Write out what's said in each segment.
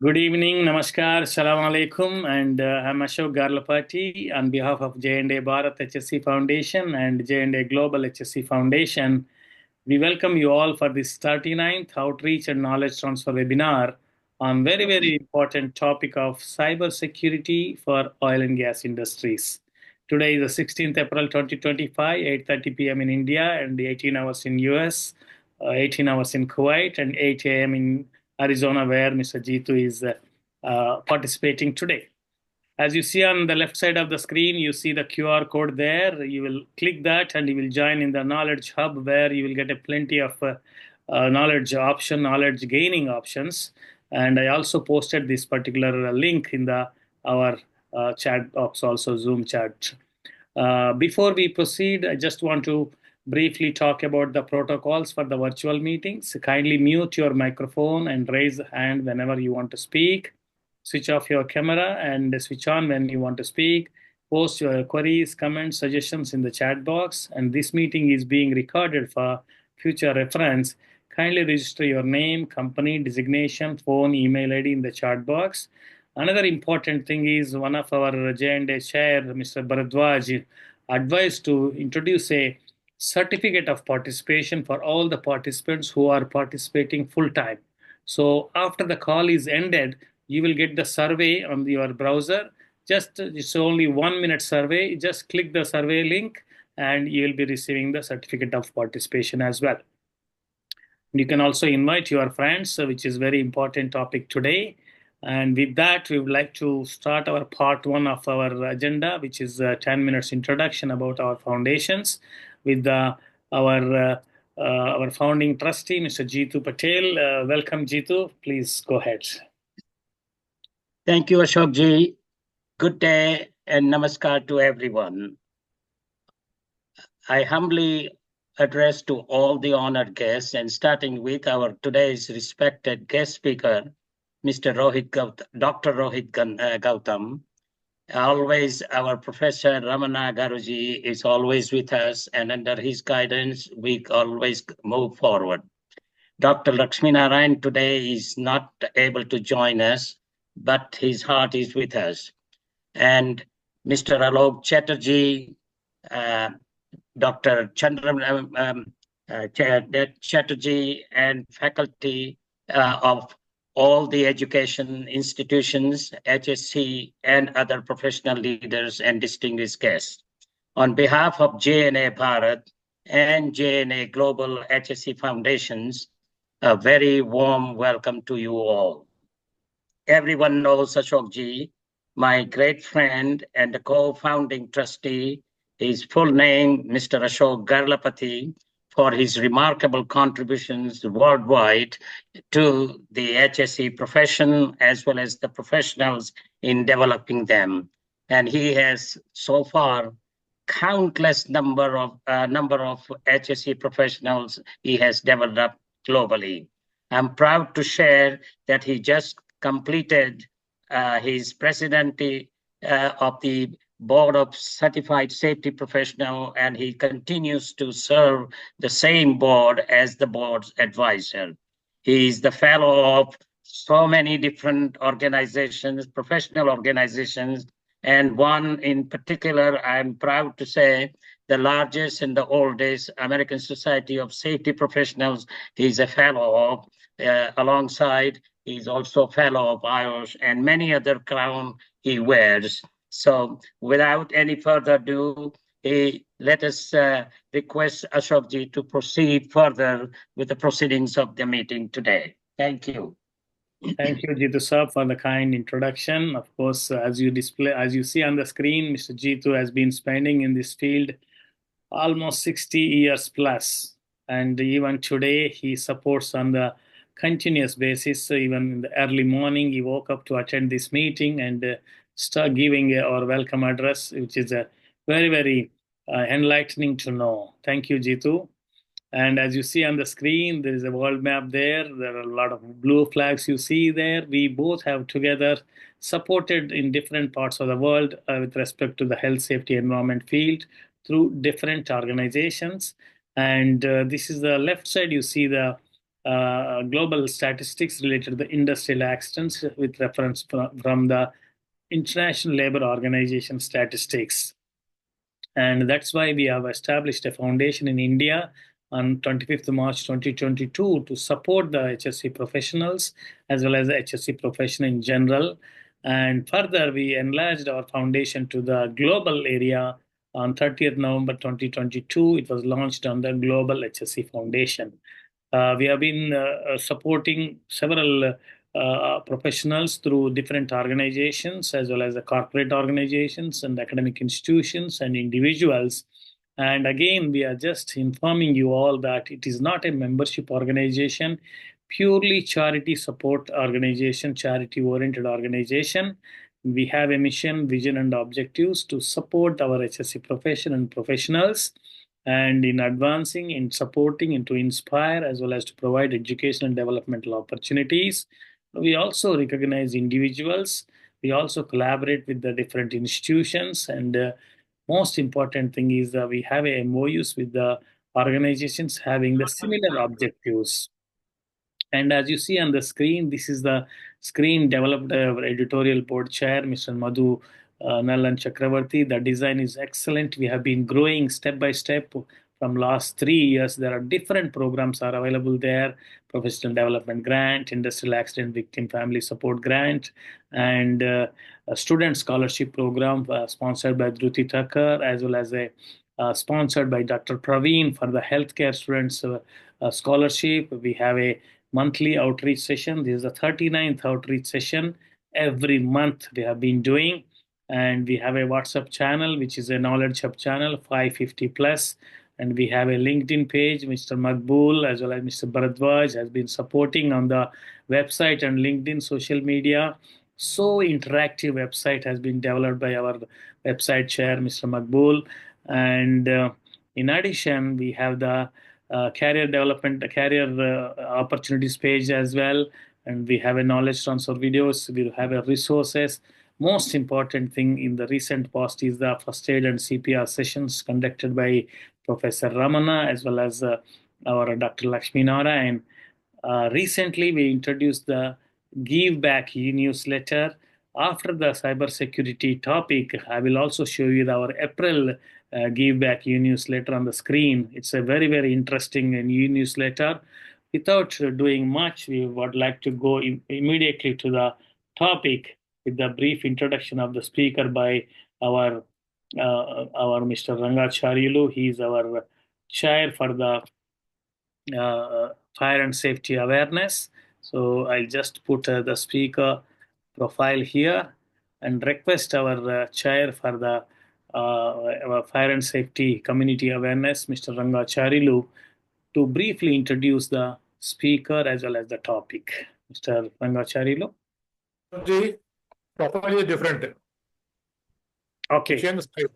Good evening, Namaskar, Salam Alaikum, and I'm Ashok Garlapati on behalf of J&A Bharat HSC Foundation and J&A Global HSC Foundation. We welcome you all for this 39th Outreach and Knowledge Transfer webinar on very important topic of cyber security for oil and gas industries. Today is the 16th April 2025, 8:30 p.m. in India and 18 hours in US, 18 hours in Kuwait, and 8 a.m. in Arizona, where Mr. Jitu is participating today. As you see on the left side of the screen, you see the QR code there. You will click that and you will join in the Knowledge Hub, where you will get a plenty of knowledge gaining options. And I also posted this particular link in our chat box, also Zoom chat. Before we proceed, I just want to briefly talk about the protocols for the virtual meetings. Kindly mute your microphone and raise the hand whenever you want to speak. Switch off your camera and switch on when you want to speak. Post your queries, comments, suggestions in the chat box. And this meeting is being recorded for future reference. Kindly register your name, company, designation, phone, email ID in the chat box. Another important thing is one of our J&A chair, Mr. Bharadwaj, advised to introduce a certificate of participation for all the participants who are participating full time. So after the call is ended, you will get the survey on your browser. Just it's only 1 minute survey. Just click the survey link and you will be receiving the certificate of participation as well. You can also invite your friends, which is very important topic today. And with that, we would like to start our part one of our agenda, which is 10 minutes introduction about our foundations with our founding trustee, Mr. Jitu Patel. Welcome, Jitu. Please go ahead. Thank you, Ashok ji. Good day and namaskar to everyone. I humbly address to all the honored guests, and starting with our today's respected guest speaker, Mr. Dr. Rohit Gautam. Always our Professor Ramana Garuji is always with us, and under his guidance, we always move forward. Dr. Lakshmi Narayan today is not able to join us, but his heart is with us. And Mr. Alok Chatterjee, Dr. Chatterjee, and faculty of all the education institutions, HSC, and other professional leaders and distinguished guests. On behalf of J&A Bharat and J&A Global HSC Foundations, a very warm welcome to you all. Everyone knows Ashok ji, my great friend and the co-founding trustee. His full name, Mr. Ashok Garlapati, for his remarkable contributions worldwide to the HSC profession, as well as the professionals in developing them. And he has so far countless number of HSC professionals he has developed globally. I'm proud to share that he just completed his presidency of the Board of Certified Safety Professional, and he continues to serve the same board as the board's advisor. He is the fellow of so many different organizations, professional organizations, and one in particular, I'm proud to say, the largest and the oldest American Society of Safety Professionals. He's a fellow of, alongside, he's also a fellow of IOSH and many other crowns he wears. So without any further ado, let us request Ashok ji to proceed further with the proceedings of the meeting today. Thank you. Thank you, Jitu sir, for the kind introduction. Of course, as you see on the screen, Mr. Jitu has been spending in this field almost 60 years plus. And even today, he supports on the continuous basis. So even in the early morning, he woke up to attend this meeting and start giving our welcome address, which is a very enlightening to know. Thank you, Jitu. And as you see on the screen, there is a world map there. There are a lot of blue flags you see there. We both have together supported in different parts of the world with respect to the health, safety, environment field through different organizations. And this is the left side. You see the global statistics related to the industrial accidents with reference from the International Labour Organization statistics. And that's why we have established a foundation in India on 25th March 2022 to support the HSC professionals as well as the HSC profession in general. And further, we enlarged our foundation to the global area on 30th November 2022. It was launched on the Global HSC Foundation. We have been supporting several professionals through different organizations as well as the corporate organizations and academic institutions and individuals. And again, we are just informing you all that it is not a membership organization, purely charity support organization, charity oriented organization. We have a mission, vision, and objectives to support our HSC profession and professionals, and in advancing, in supporting, and to inspire, as well as to provide educational and developmental opportunities. We also recognize individuals. We also collaborate with the different institutions. And most important thing is that we have a MOUs with the organizations having the similar objectives. And as you see on the screen, this is the screen developed by our editorial board chair, Mr. Madhu Nalan Chakravarti. The design is excellent. We have been growing step by step from last 3 years. There are different programs are available there: professional development grant, industrial accident victim family support grant, and a student scholarship program sponsored by Dhruti Thakkar, as well as a sponsored by Dr. Praveen for the healthcare students scholarship. We have a monthly outreach session. This is the 39th outreach session. Every month we have been doing. And we have a WhatsApp channel, which is a knowledge hub channel, 550 plus. And we have a LinkedIn page. Mr. Makbul as well as Mr. Bharadwaj has been supporting on the website and LinkedIn social media. So interactive website has been developed by our website chair, Mr. Makbul. And in addition, we have the career development, career opportunities page as well. And we have a knowledge transfer videos. We have a resources. Most important thing in the recent past is the first aid and CPR sessions conducted by Professor Ramana as well as our Dr. Lakshmi Narayan. Recently, we introduced the Give Back e-newsletter. After the cybersecurity topic, I will also show you our April Give Back e-newsletter on the screen. It's a very, very interesting e-newsletter. Without doing much, we would like to go immediately to the topic with the brief introduction of the speaker by our Mr. Rangacharilu. He is our chair for the fire and safety awareness. So I'll just put the speaker profile here and request our chair for the our fire and safety community awareness, Mr. Rangacharilu, to briefly introduce the speaker as well as the topic. Mr. Rangacharilu. The profile is different. Okay. Change slide.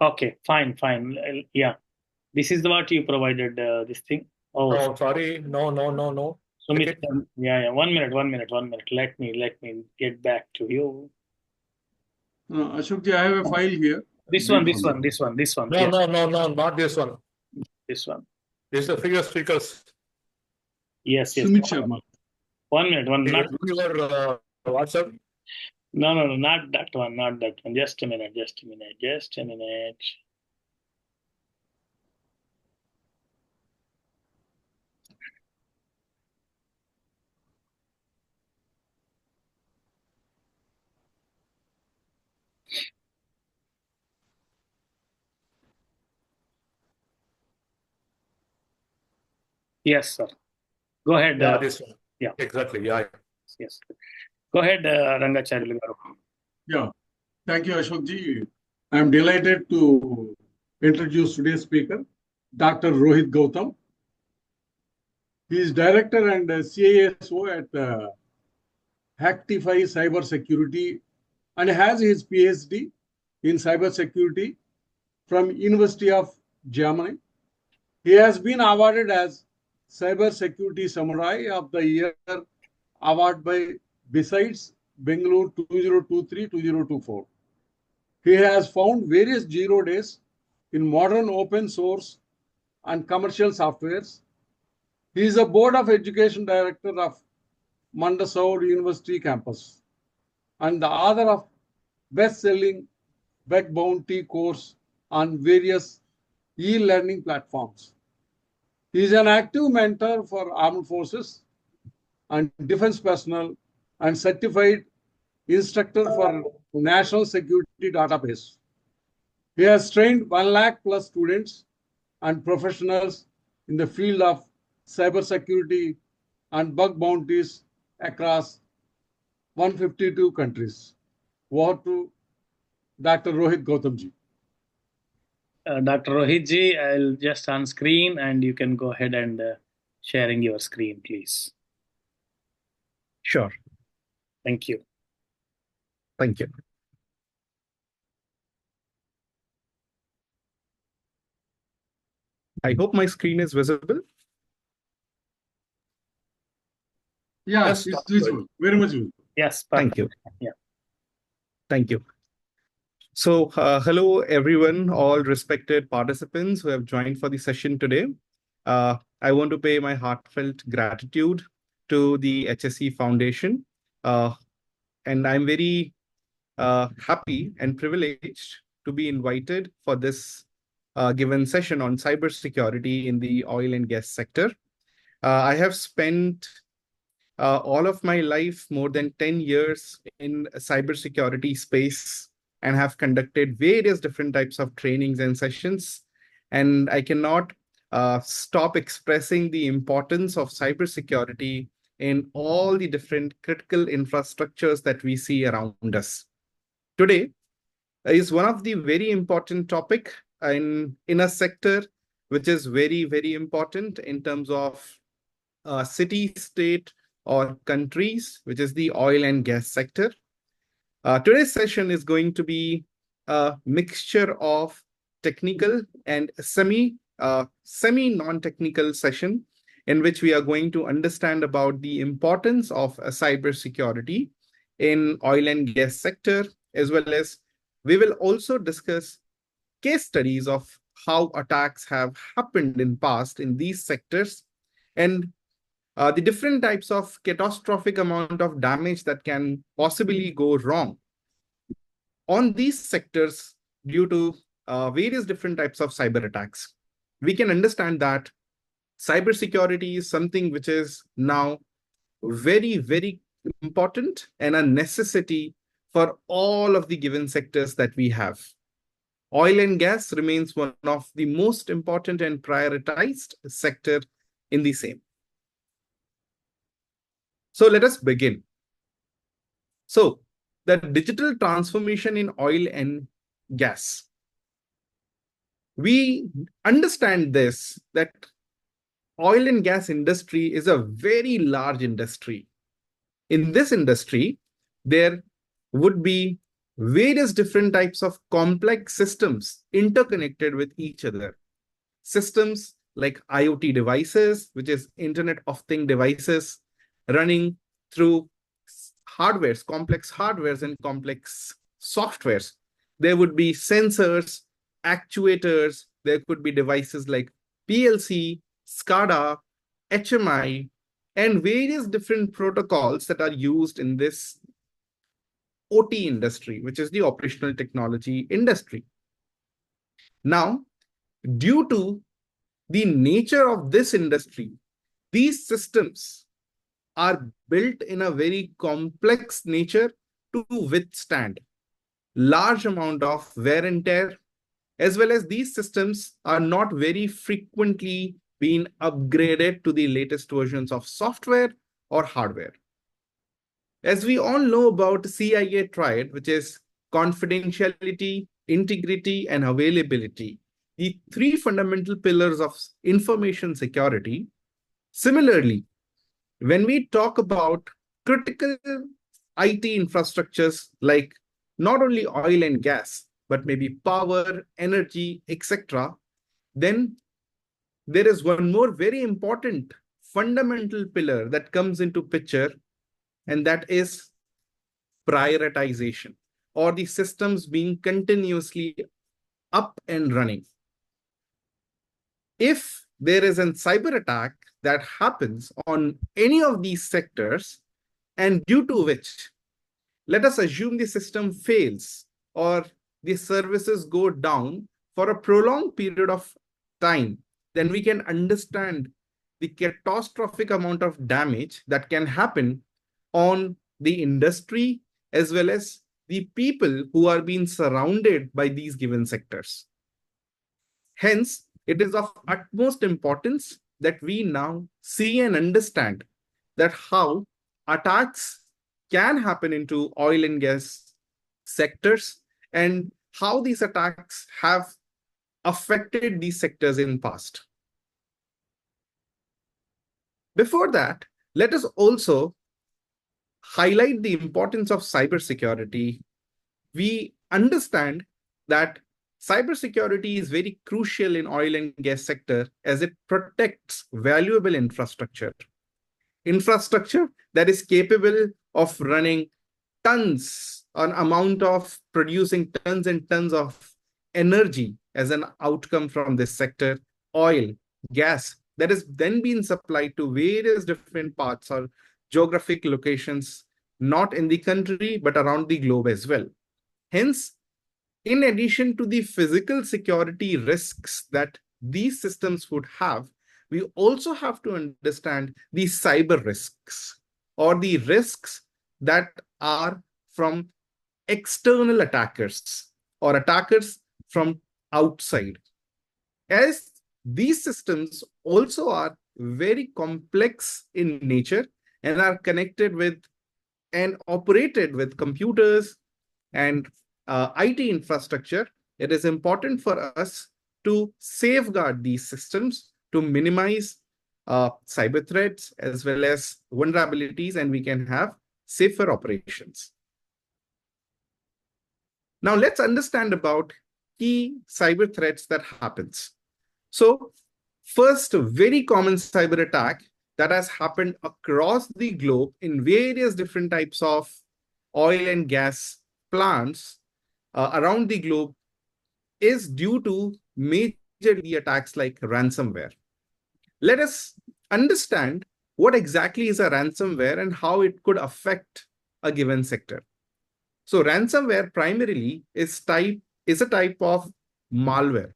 Okay, fine. Yeah. This is what you provided, this thing. Oh, No, sorry. No. So, yeah. 1 minute. Let me get back to you. Ashokji, I have a file here. This one. No, Yeah. no, not this one. This one. This is the previous speakers. Yes. Sumit Sharma. 1 minute. Not Your WhatsApp. No, not that one. Just a minute. Yes, sir. Go ahead. Yeah, this one. Yeah. Exactly. Yeah. Yes. Go ahead, Rangacharilu garu. Yeah. Thank you, Ashokji. I am delighted to introduce today's speaker, Dr. Rohit Gautam. He is director and CISO at Hacktify Cybersecurity and has his PhD in cybersecurity from University of Germany. He has been awarded as Cybersecurity Samurai of the Year award by Besides Bengaluru 2023-2024. He has found various zero days in modern open source and commercial softwares. He is a Board of Education Director of Mandsaur University campus and the author of best-selling Bug Bounty course on various e-learning platforms. He is an active mentor for armed forces and defense personnel and certified instructor for National Security Database. He has trained 1 lakh plus students and professionals in the field of cybersecurity and bug bounties across 152 countries. Over to Dr. Rohit Gautamji. Dr. Rohit ji, I'll just on screen and you can go ahead and sharing your screen, please. Sure. Thank you. Thank you. I hope my screen is visible. Yes, it's visible. Very much visible. Yes, Thank you. Yeah. Thank you. So, hello, everyone, all respected participants who have joined for the session today. I want to pay my heartfelt gratitude to the HSE Foundation. And I'm very happy and privileged to be invited for this given session on cybersecurity in the oil and gas sector. I have spent all of my life, more than 10 years in cybersecurity space, and have conducted various different types of trainings and sessions. And I cannot stop expressing the importance of cybersecurity in all the different critical infrastructures that we see around us. Today is one of the very important topic in a sector which is very, very important in terms of city, state, or countries, which is the oil and gas sector. Today's session is going to be a mixture of technical and semi-non-technical session in which we are going to understand about the importance of cybersecurity in oil and gas sector, as well as we will also discuss case studies of how attacks have happened in past in these sectors and the different types of catastrophic amount of damage that can possibly go wrong on these sectors due to various different types of cyber attacks. We can understand that cybersecurity is something which is now very, very important and a necessity for all of the given sectors that we have. Oil and gas remains one of the most important and prioritized sector in the same. So let us begin. So the digital transformation in oil and gas. We understand this, that oil and gas industry is a very large industry. In this industry, there would be various different types of complex systems interconnected with each other. Systems like IoT devices, which is Internet of Things devices, running through hardwares, complex hardwares and complex softwares. There would be sensors, actuators, there could be devices like PLC, SCADA, HMI, and various different protocols that are used in this OT industry, which is the operational technology industry. Now, due to the nature of this industry, these systems are built in a very complex nature to withstand large amount of wear and tear, as well as these systems are not very frequently being upgraded to the latest versions of software or hardware. As we all know about CIA triad, which is confidentiality, integrity, and availability, the three fundamental pillars of information security. Similarly, when we talk about critical IT infrastructures like not only oil and gas, but maybe power, energy, etc., then there is one more very important fundamental pillar that comes into picture, and that is prioritization, or the systems being continuously up and running. If there is a cyber attack that happens on any of these sectors, and due to which, let us assume the system fails or the services go down for a prolonged period of time, then we can understand the catastrophic amount of damage that can happen on the industry as well as the people who are being surrounded by these given sectors. Hence, it is of utmost importance that we now see and understand that how attacks can happen into oil and gas sectors and how these attacks have affected these sectors in past. Before that, let us also highlight the importance of cybersecurity. We understand that cybersecurity is very crucial in oil and gas sector as it protects valuable infrastructure. Infrastructure that is capable of running tons, an amount of producing tons and tons of energy as an outcome from this sector, oil, gas, that is then being supplied to various different parts or geographic locations, not in the country, but around the globe as well. Hence, in addition to the physical security risks that these systems would have, we also have to understand the cyber risks or the risks that are from external attackers or attackers from outside. As these systems also are very complex in nature and are connected with and operated with computers and IT infrastructure, it is important for us to safeguard these systems to minimize cyber threats as well as vulnerabilities, and we can have safer operations. Now let's understand about key cyber threats that happens. So first, a very common cyber attack that has happened across the globe in various different types of oil and gas plants around the globe is due to majorly attacks like ransomware. Let us understand what exactly is a ransomware and how it could affect a given sector. So ransomware primarily is a type of malware.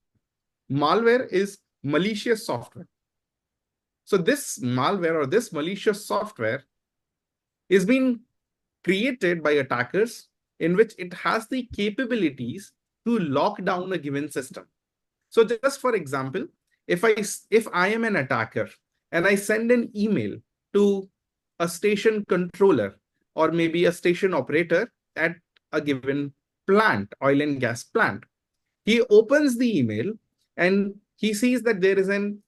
Malware is malicious software. So this malware or this malicious software is being created by attackers in which it has the capabilities to lock down a given system. So just for example, if I am an attacker and I send an email to a station controller or maybe a station operator at a given plant, oil and gas plant, he opens the email and he sees that there is an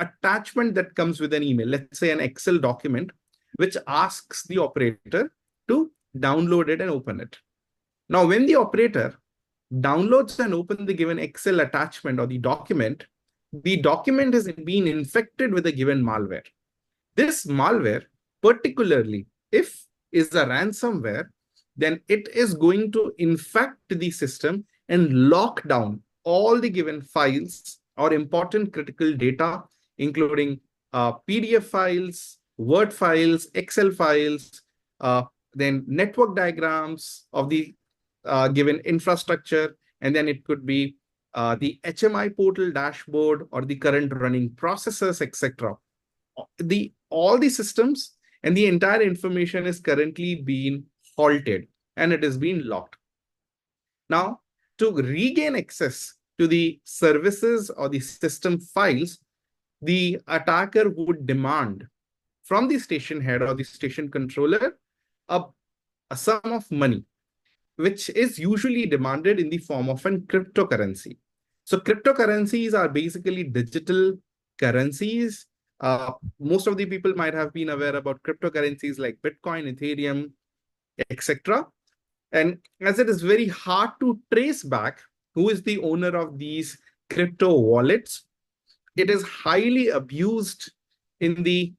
attachment that comes with an email, let's say an Excel document, which asks the operator to download it and open it. Now, when the operator downloads and opens the given Excel attachment or the document is being infected with a given malware. This malware, particularly if is a ransomware, then it is going to infect the system and lock down all the given files or important critical data, including PDF files, Word files, Excel files, then network diagrams of the given infrastructure, and then it could be the HMI portal dashboard or the current running processes, etc. All the systems and the entire information is currently being halted and it is being locked. Now, to regain access to the services or the system files, the attacker would demand from the station head or the station controller a sum of money, which is usually demanded in the form of an cryptocurrency. So cryptocurrencies are basically digital currencies. Most of the people might have been aware about cryptocurrencies like Bitcoin, Ethereum, etc. And as it is very hard to trace back who is the owner of these crypto wallets, it is highly abused in the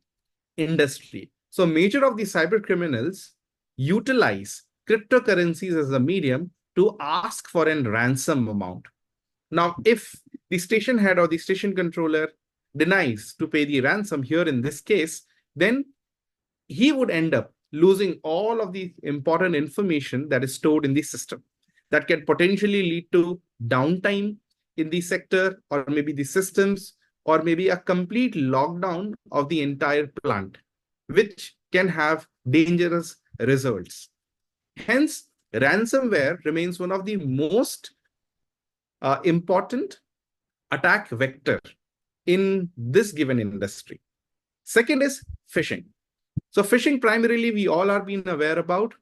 industry. So major of the cyber criminals utilize cryptocurrencies as a medium to ask for a ransom amount. Now, if the station head or the station controller denies to pay the ransom here in this case, then he would end up losing all of the important information that is stored in the system that can potentially lead to downtime in the sector, or maybe the systems, or maybe a complete lockdown of the entire plant, which can have dangerous results. Hence, ransomware remains one of the most important attack vector in this given industry. Second is phishing. So phishing primarily we all are being aware about,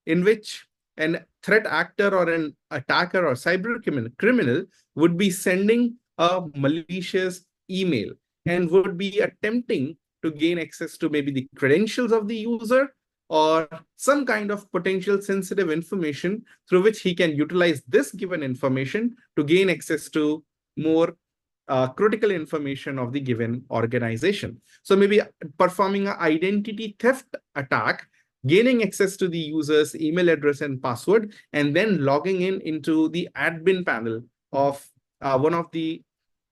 in which an threat actor or an attacker or cyber criminal would be sending a malicious email and would be attempting to gain access to maybe the credentials of the user or some kind of potential sensitive information through which he can utilize this given information to gain access to more critical information of the given organization. So maybe performing an identity theft attack, gaining access to the user's email address and password, and then logging into the admin panel of one of the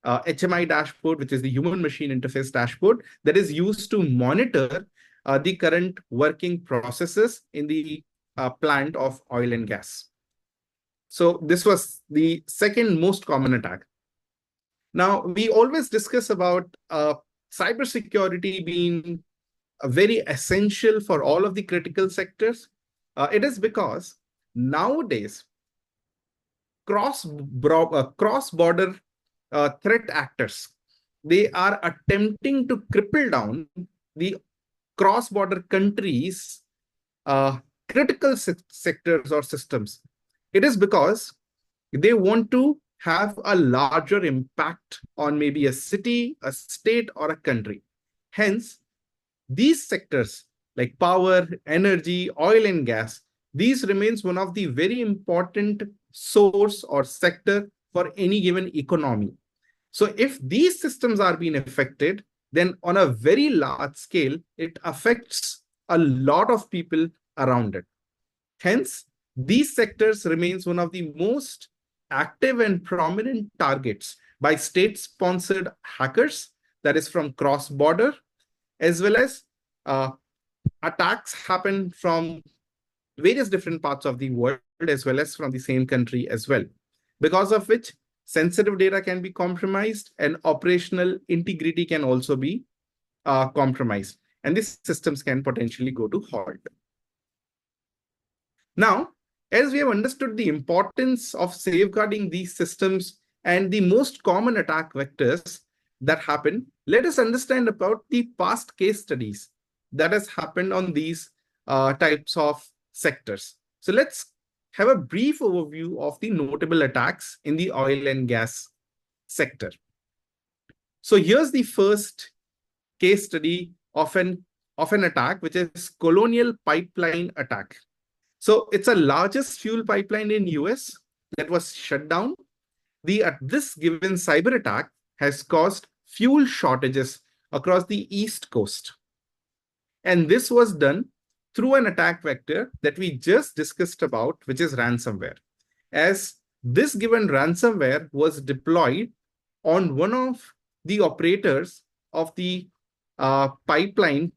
HMI dashboard, which is the human machine interface dashboard, that is used to monitor the current working processes in the plant of oil and gas. So this was the second most common attack. Now, we always discuss about cybersecurity being very essential for all of the critical sectors. It is because nowadays, cross-border threat actors, they are attempting to cripple down the cross-border countries' critical sectors or systems. It is because they want to have a larger impact on maybe a city, a state, or a country. Hence, these sectors like power, energy, oil and gas, these remains one of the very important source or sector for any given economy. So if these systems are being affected, then on a very large scale, it affects a lot of people around it. Hence, these sectors remains one of the most active and prominent targets by state-sponsored hackers, that is from cross-border, as well as attacks happen from various different parts of the world, as well as from the same country as well, because of which sensitive data can be compromised and operational integrity can also be compromised, and these systems can potentially go to halt. Now, as we have understood the importance of safeguarding these systems and the most common attack vectors that happen, let us understand about the past case studies that has happened on these types of sectors. So let's have a brief overview of the notable attacks in the oil and gas sector. So here's the first case study of an attack, which is Colonial Pipeline attack. So it's the largest fuel pipeline in US that was shut down. This given cyber attack has caused fuel shortages across the East Coast. And this was done through an attack vector that we just discussed about, which is ransomware. As this given ransomware was deployed on one of the operators of the pipeline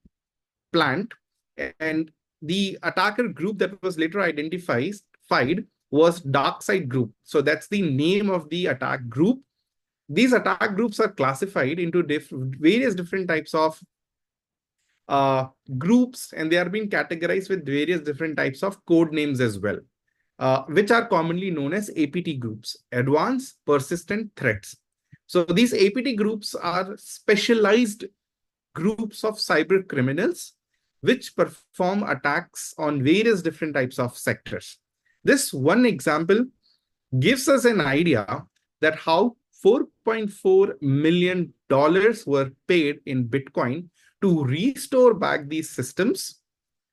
plant, and the attacker group that was later identified was Dark Side Group. So that's the name of the attack group. These attack groups are classified into various different types of groups, and they are being categorized with various different types of code names as well, which are commonly known as APT groups, Advanced Persistent Threats. So these APT groups are specialized groups of cyber criminals which perform attacks on various different types of sectors. This one example gives us an idea that how $4.4 million were paid in Bitcoin to restore back these systems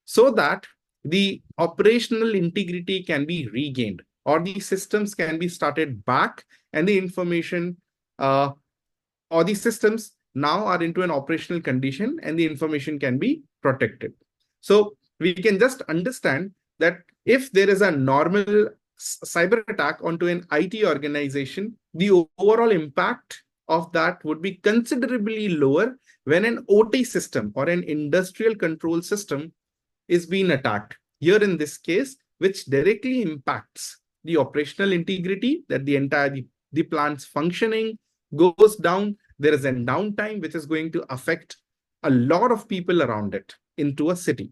so that the operational integrity can be regained, or the systems can be started back, and the information or the systems now are into an operational condition and the information can be protected. So we can just understand that if there is a normal cyber attack onto an IT organization, the overall impact of that would be considerably lower when an OT system or an industrial control system is being attacked. Here in this case, which directly impacts the operational integrity, that the entire the plant's functioning goes down. There is a downtime which is going to affect a lot of people around it into a city.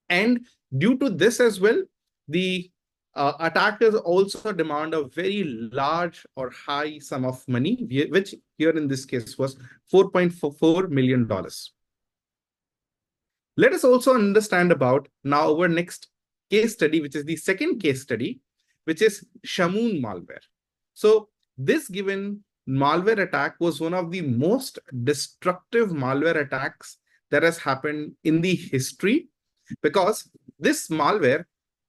And due to this as well, the attackers also demand a very large or high sum of money, which here in this case was $4.4 million. Let us also understand about now our next case study, which is the second case study, which is Shamoon malware. So this given malware attack was one of the most destructive malware attacks that has happened in the history, because this malware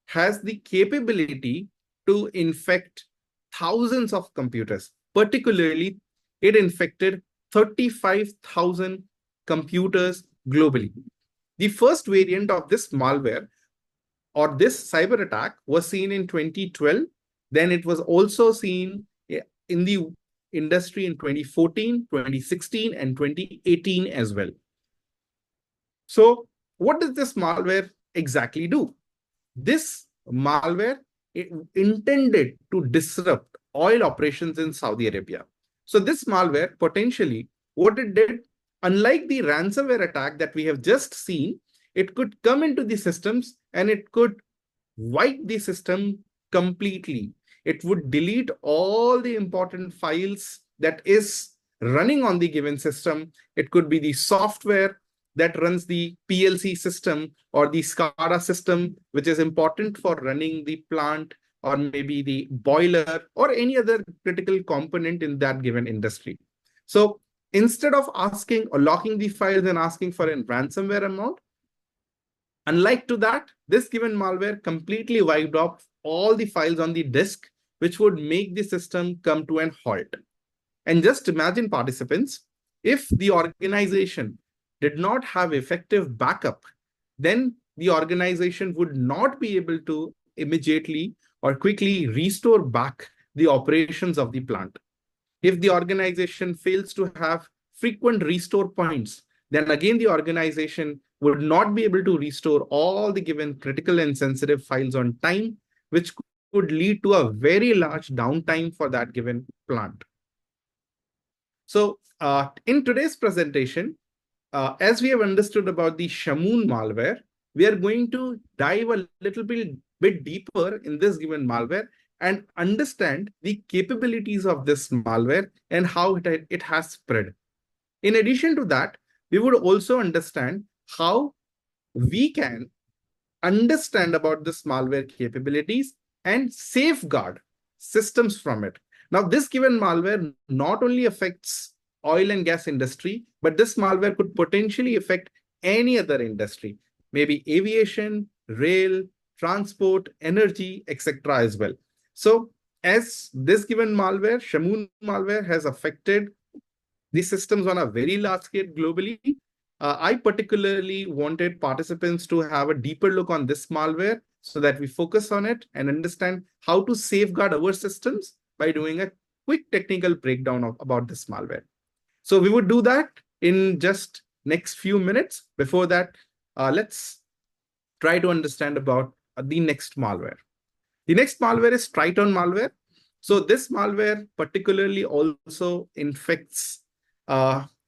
has the capability to infect thousands of computers. Particularly, it infected 35,000 computers globally. The first variant of this malware or this cyber attack was seen in 2012. Then it was also seen in the industry in 2014, 2016, and 2018 as well. So what does this malware exactly do? This malware intended to disrupt oil operations in Saudi Arabia. So this malware potentially, what it did, unlike the ransomware attack that we have just seen, it could come into the systems and it could wipe the system completely. It would delete all the important files that is running on the given system. It could be the software that runs the PLC system or the SCADA system, which is important for running the plant, or maybe the boiler or any other critical component in that given industry. So instead of asking or locking the files and asking for a ransomware amount, unlike to that, this given malware completely wiped off all the files on the disk, which would make the system come to an halt. And just imagine, participants, if the organization did not have effective backup, then the organization would not be able to immediately or quickly restore back the operations of the plant. If the organization fails to have frequent restore points, then again the organization would not be able to restore all the given critical and sensitive files on time, which could lead to a very large downtime for that given plant. So in today's presentation, as we have understood about the Shamoon malware, we are going to dive a little bit deeper in this given malware and understand the capabilities of this malware and how it has spread. In addition to that, we would also understand how we can understand about this malware capabilities and safeguard systems from it. Now, this given malware not only affects oil and gas industry, but this malware could potentially affect any other industry, maybe aviation, rail, transport, energy, etc. as well. So as this given malware, Shamoon malware, has affected the systems on a very large scale globally, I particularly wanted participants to have a deeper look on this malware so that we focus on it and understand how to safeguard our systems by doing a quick technical breakdown about this malware. So we would do that in just next few minutes. Before that, let's try to understand about the next malware. The next malware is Triton malware. So this malware particularly also infects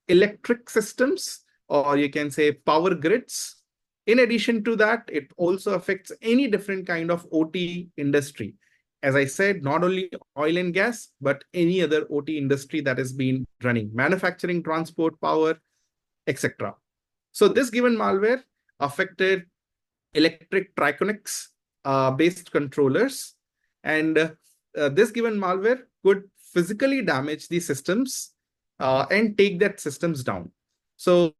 electric systems, or you can say power grids. In addition to that, it also affects any different kind of OT industry. As I said, not only oil and gas, but any other OT industry that has been running, manufacturing, transport, power, etc. So this given malware affected electric Tritonix based controllers, and this given malware could physically damage the systems and take that systems down. So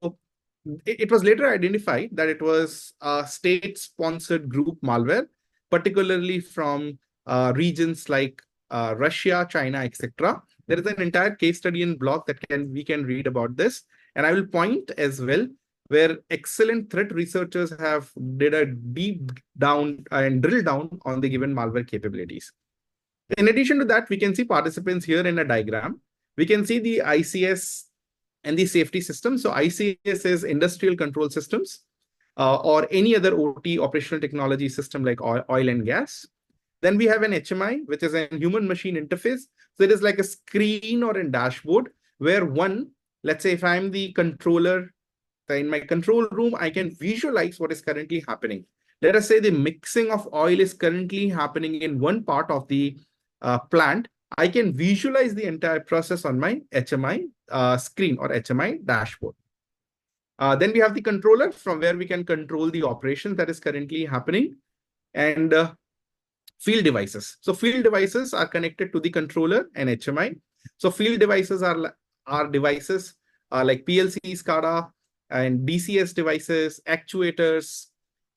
it was later identified that it was a state-sponsored group malware, particularly from regions like Russia, China, etc. There is an entire case study in blog that we can read about this, and I will point as well where excellent threat researchers have did a deep down and drill down on the given malware capabilities. In addition to that, we can see participants here in a diagram we can see the ICS and the safety system. So ICS is industrial control systems, or any other OT, operational technology system like oil and gas. Then we have an HMI, which is a human machine interface. So it is like a screen or a dashboard where let's say if I'm the controller, in my control room, I can visualize what is currently happening. Let us say the mixing of oil is currently happening in one part of the plant. I can visualize the entire process on my HMI screen or HMI dashboard. Then we have the controller from where we can control the operation that is currently happening, and field devices. So field devices are connected to the controller and HMI. So field devices are devices like PLC, SCADA, and DCS devices, actuators,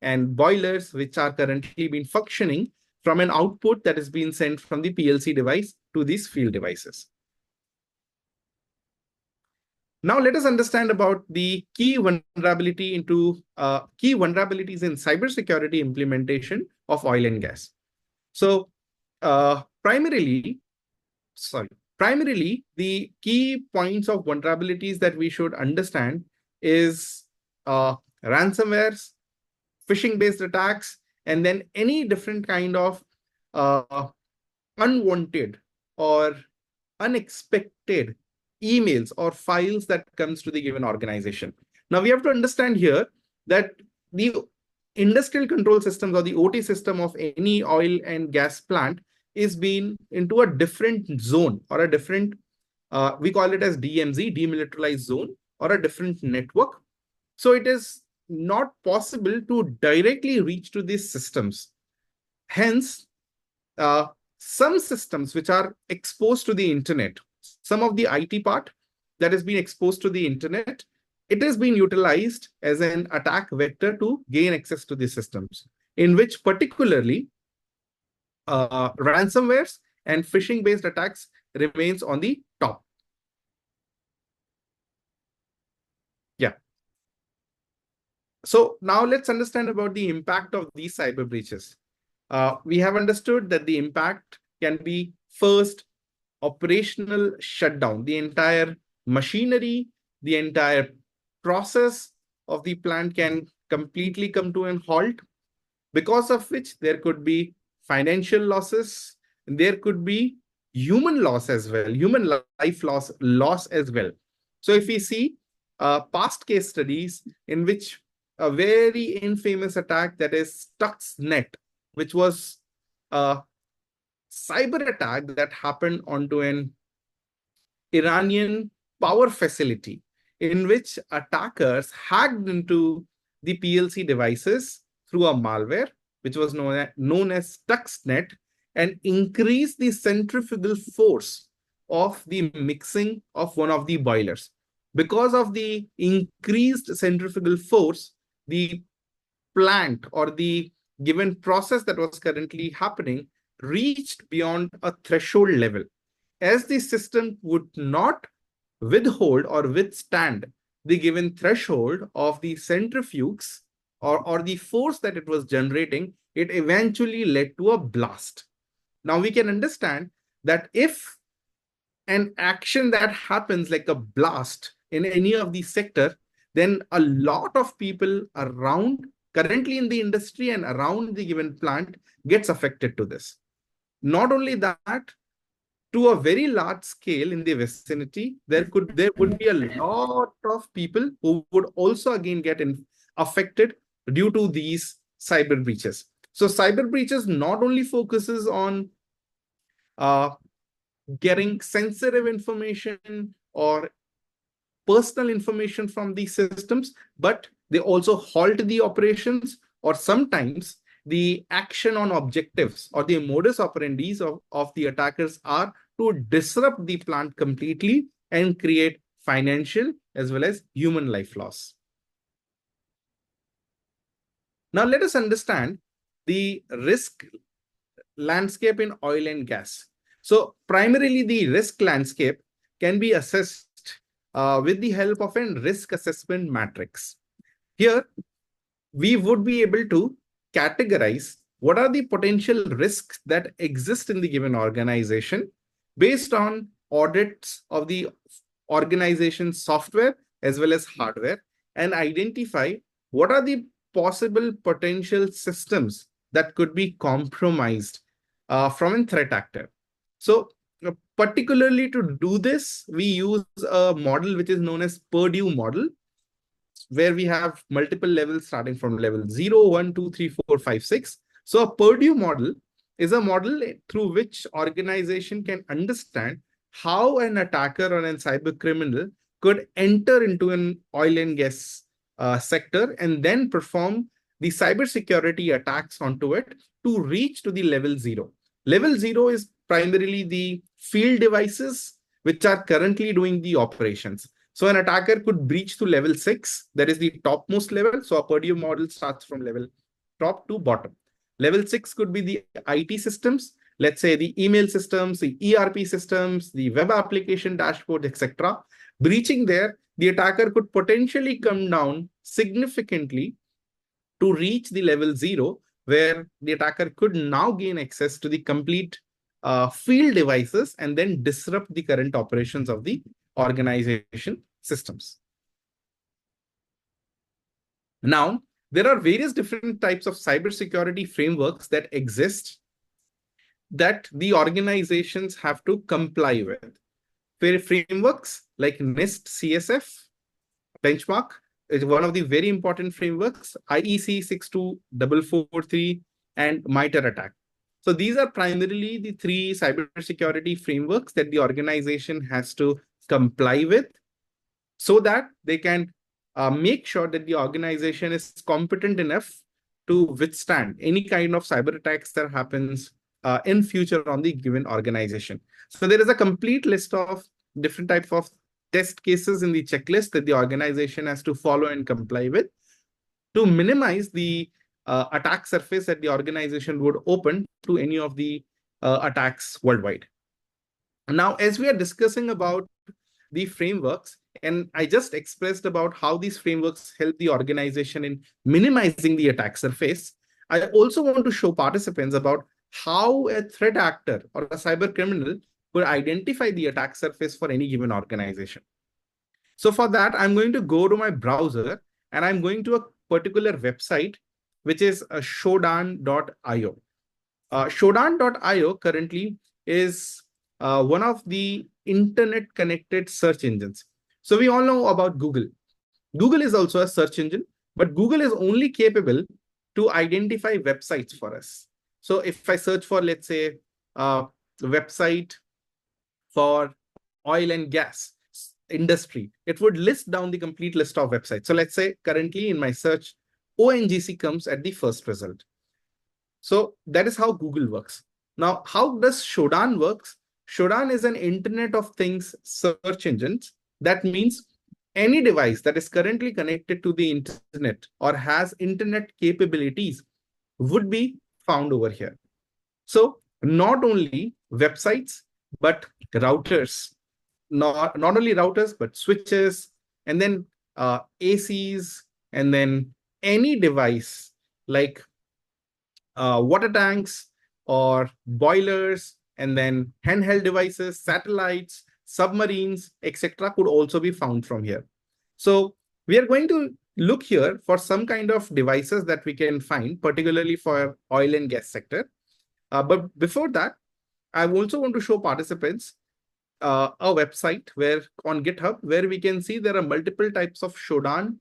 and boilers, which are currently been functioning from an output that is being sent from the PLC device to these field devices. Now let us understand about the key vulnerabilities in cybersecurity implementation of oil and gas. So primarily, the key points of vulnerabilities that we should understand is ransomwares, phishing-based attacks, and then any different kind of unwanted or unexpected emails or files that comes to the given organization. Now we have to understand here that the industrial control systems or the OT system of any oil and gas plant is being into a different zone or a different, we call it as DMZ, demilitarized zone, or a different network. So it is not possible to directly reach to these systems. Hence, some systems which are exposed to the internet, some of the IT part that has been exposed to the internet, it has been utilized as an attack vector to gain access to the systems, in which particularly ransomwares and phishing-based attacks remains on the top. Yeah. So now let's understand about the impact of these cyber breaches. We have understood that the impact can be first, operational shutdown. The entire machinery, the entire process of the plant can completely come to an halt, because of which there could be financial losses, and there could be human loss as well, human life loss as well. So if we see past case studies in which a very infamous attack, that is Stuxnet, which was a cyber attack that happened onto an Iranian power facility, in which attackers hacked into the PLC devices through a malware, which was known as Stuxnet, and increased the centrifugal force of the mixing of one of the boilers. Because of the increased centrifugal force, the plant or the given process that was currently happening reached beyond a threshold level. As the system would not withhold or withstand the given threshold of the centrifuges or the force that it was generating, it eventually led to a blast. Now we can understand that if an action that happens like a blast in any of the sector, then a lot of people around, currently in the industry and around the given plant, gets affected to this. Not only that, to a very large scale in the vicinity, there would be a lot of people who would also again get affected due to these cyber breaches. So cyber breaches not only focuses on getting sensitive information or personal information from these systems, but they also halt the operations, or sometimes the action on objectives or the modus operandi of the attackers are to disrupt the plant completely and create financial as well as human life loss. Now let us understand the risk landscape in oil and gas. So primarily the risk landscape can be assessed with the help of a risk assessment matrix. Here, we would be able to categorize what are the potential risks that exist in the given organization based on audits of the organization's software as well as hardware and identify what are the possible potential systems that could be compromised from a threat actor. So particularly to do this, we use a model which is known as Purdue model, where we have multiple levels starting from level 0, 1, 2, 3, 4, 5, 6. So a Purdue model is a model through which organization can understand how an attacker or a cyber criminal could enter into an oil and gas sector and then perform the cybersecurity attacks onto it to reach to the level 0. Level 0 is primarily the field devices which are currently doing the operations. So an attacker could breach to level 6, that is the topmost level. So a Purdue model starts from level top to bottom. Level 6 could be the IT systems, let's say the email systems, the ERP systems, the web application dashboard, etc. Breaching there, the attacker could potentially come down significantly to reach the level 0, where the attacker could now gain access to the complete field devices and then disrupt the current operations of the organization systems. Now, there are various different types of cybersecurity frameworks that exist that the organizations have to comply with. Frameworks like NIST CSF, benchmark, is one of the very important frameworks, IEC 62443 and MITRE ATT&CK. So these are primarily the three cybersecurity frameworks that the organization has to comply with so that they can make sure that the organization is competent enough to withstand any kind of cyber attacks that happens in future on the given organization. So there is a complete list of different types of test cases in the checklist that the organization has to follow and comply with to minimize the attack surface that the organization would open to any of the attacks worldwide. Now, as we are discussing about the frameworks, and I just expressed about how these frameworks help the organization in minimizing the attack surface, I also want to show participants about how a threat actor or a cyber criminal could identify the attack surface for any given organization. So for that, I'm going to go to my browser and I'm going to a particular website, which is shodan.io. Shodan.io currently is one of the internet connected search engines. So we all know about Google. Google is also a search engine, but Google is only capable to identify websites for us. So if I search for, let's say, a website for oil and gas industry, it would list down the complete list of websites. So let's say currently in my search, ONGC comes at the first result. So that is how Google works. Now, how does Shodan works? Shodan is an Internet of Things search engine. That means any device that is currently connected to the internet or has internet capabilities would be found over here. So not only websites, but routers, not only routers, but switches, and then ACs, and then any device like water tanks or boilers, and then handheld devices, satellites, submarines, etc. could also be found from here. So we are going to look here for some kind of devices that we can find, particularly for oil and gas sector. But before that, I also want to show participants a website where on GitHub, where we can see there are multiple types of Shodan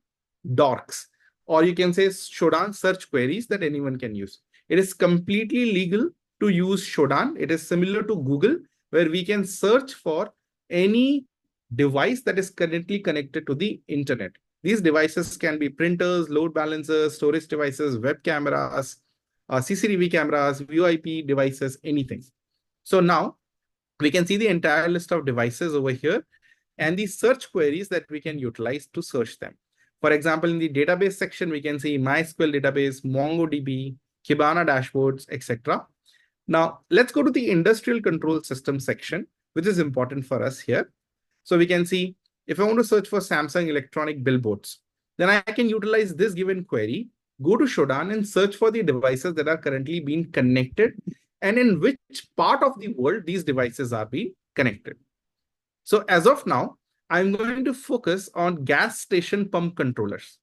docs, or you can say Shodan search queries that anyone can use. It is completely legal to use Shodan. It is similar to Google, where we can search for any device that is currently connected to the internet. These devices can be printers, load balancers, storage devices, web cameras, CCTV cameras, VoIP devices, anything. So now we can see the entire list of devices over here and the search queries that we can utilize to search them. For example, in the database section, we can see MySQL database, MongoDB, Kibana dashboards, etc. Now, let's go to the industrial control system section, which is important for us here. So we can see if I want to search for Samsung electronic billboards, then I can utilize this given query, go to Shodan and search for the devices that are currently being connected and in which part of the world these devices are being connected. So as of now, I'm going to focus on gas station pump controllers.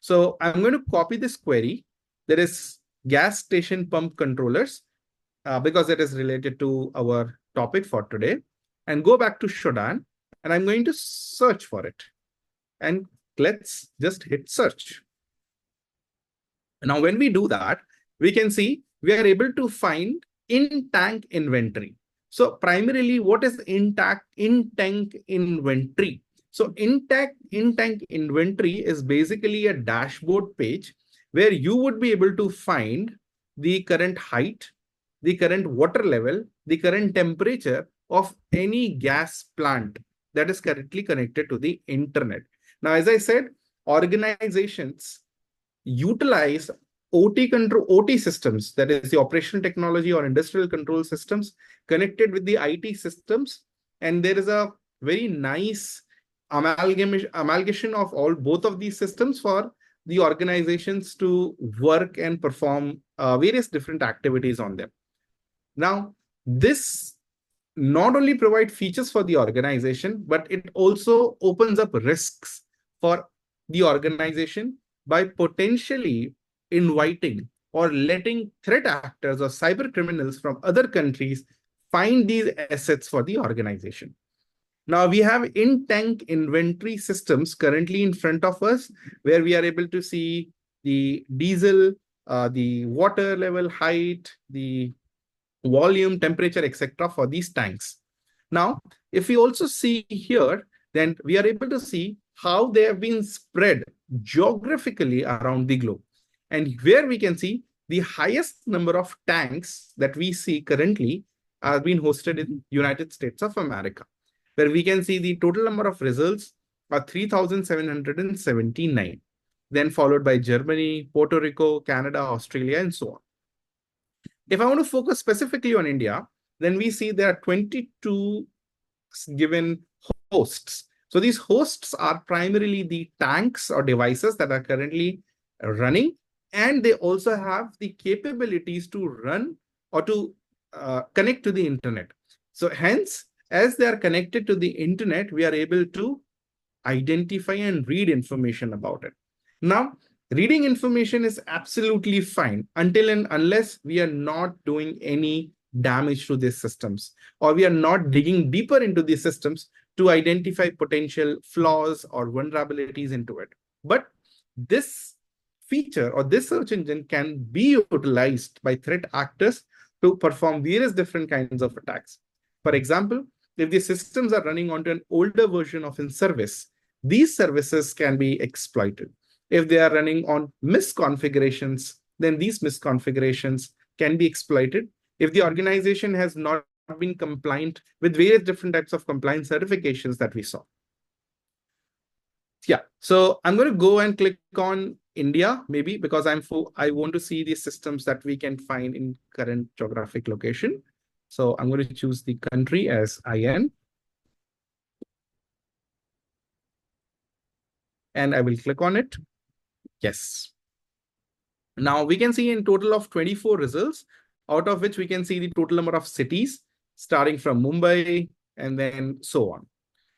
So I'm going to copy this query. There is gas station pump controllers because it is related to our topic for today, and go back to Shodan, and I'm going to search for it. And let's just hit search. Now, when we do that, we can see we are able to find in-tank inventory. So primarily, what is in-tank inventory? So in-tank inventory is basically a dashboard page where you would be able to find the current height, the current water level, the current temperature of any gas plant that is currently connected to the internet. Now, as I said, organizations utilize OT systems, that is the operational technology or industrial control systems connected with the IT systems. And there is a very nice amalgamation of both of these systems for the organizations to work and perform various different activities on them. Now, this not only provide features for the organization, but it also opens up risks for the organization by potentially inviting or letting threat actors or cyber criminals from other countries find these assets for the organization. Now we have in-tank inventory systems currently in front of us, where we are able to see the diesel, the water level, height, the volume, temperature, etc. for these tanks. Now, if we also see here, then we are able to see how they have been spread geographically around the globe. And where we can see the highest number of tanks that we see currently are being hosted in United States of America, where we can see the total number of results are 3,779, then followed by Germany, Puerto Rico, Canada, Australia, and so on. If I want to focus specifically on India, then we see there are 22 given hosts. So these hosts are primarily the tanks or devices that are currently running, and they also have the capabilities to run or to connect to the internet. So hence, as they are connected to the internet, we are able to identify and read information about it. Now, reading information is absolutely fine until and unless we are not doing any damage to these systems, or we are not digging deeper into these systems to identify potential flaws or vulnerabilities into it. But this feature or this search engine can be utilized by threat actors to perform various different kinds of attacks. For example, if the systems are running onto an older version of a service, these services can be exploited. If they are running on misconfigurations, then these misconfigurations can be exploited. If the organization has not been compliant with various different types of compliance certifications that we saw. Yeah, so I'm going to go and click on India, maybe because I want to see the systems that we can find in current geographic location. So I'm going to choose the country as IN. And I will click on it. Yes. Now we can see in total of 24 results, out of which we can see the total number of cities starting from Mumbai and then so on.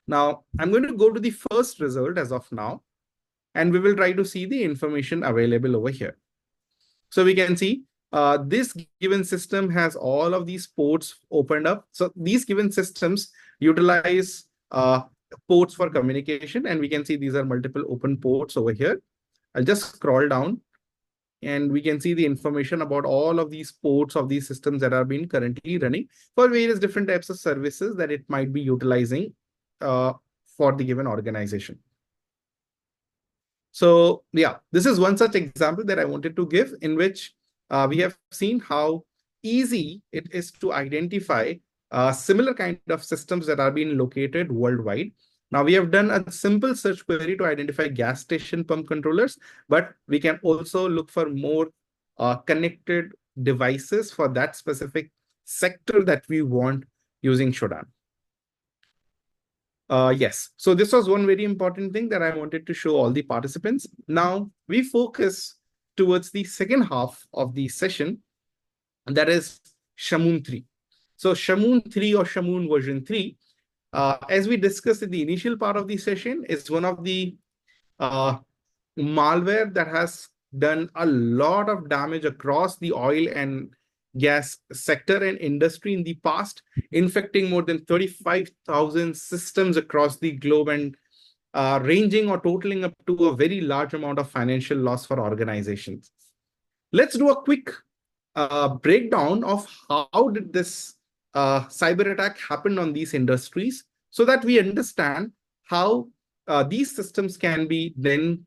Now I'm going to go to the first result as of now, and we will try to see the information available over here. So we can see this given system has all of these ports opened up. So these given systems utilize ports for communication, and we can see these are multiple open ports over here. I'll just scroll down, and we can see the information about all of these ports of these systems that are being currently running for various different types of services that it might be utilizing for the given organization. So yeah, this is one such example that I wanted to give, in which we have seen how easy it is to identify similar kind of systems that are being located worldwide. Now we have done a simple search query to identify gas station pump controllers, but we can also look for more connected devices for that specific sector that we want using Shodan. Yes, so this was one very important thing that I wanted to show all the participants. Now we focus towards the second half of the session, and that is Shamoon 3. So Shamoon 3 or Shamoon version 3 as we discussed in the initial part of the session, is one of the malware that has done a lot of damage across the oil and gas sector and industry in the past, infecting more than 35,000 systems across the globe and ranging or totaling up to a very large amount of financial loss for organizations. Let's do a quick breakdown of how did this cyber attack happen on these industries so that we understand how these systems can be then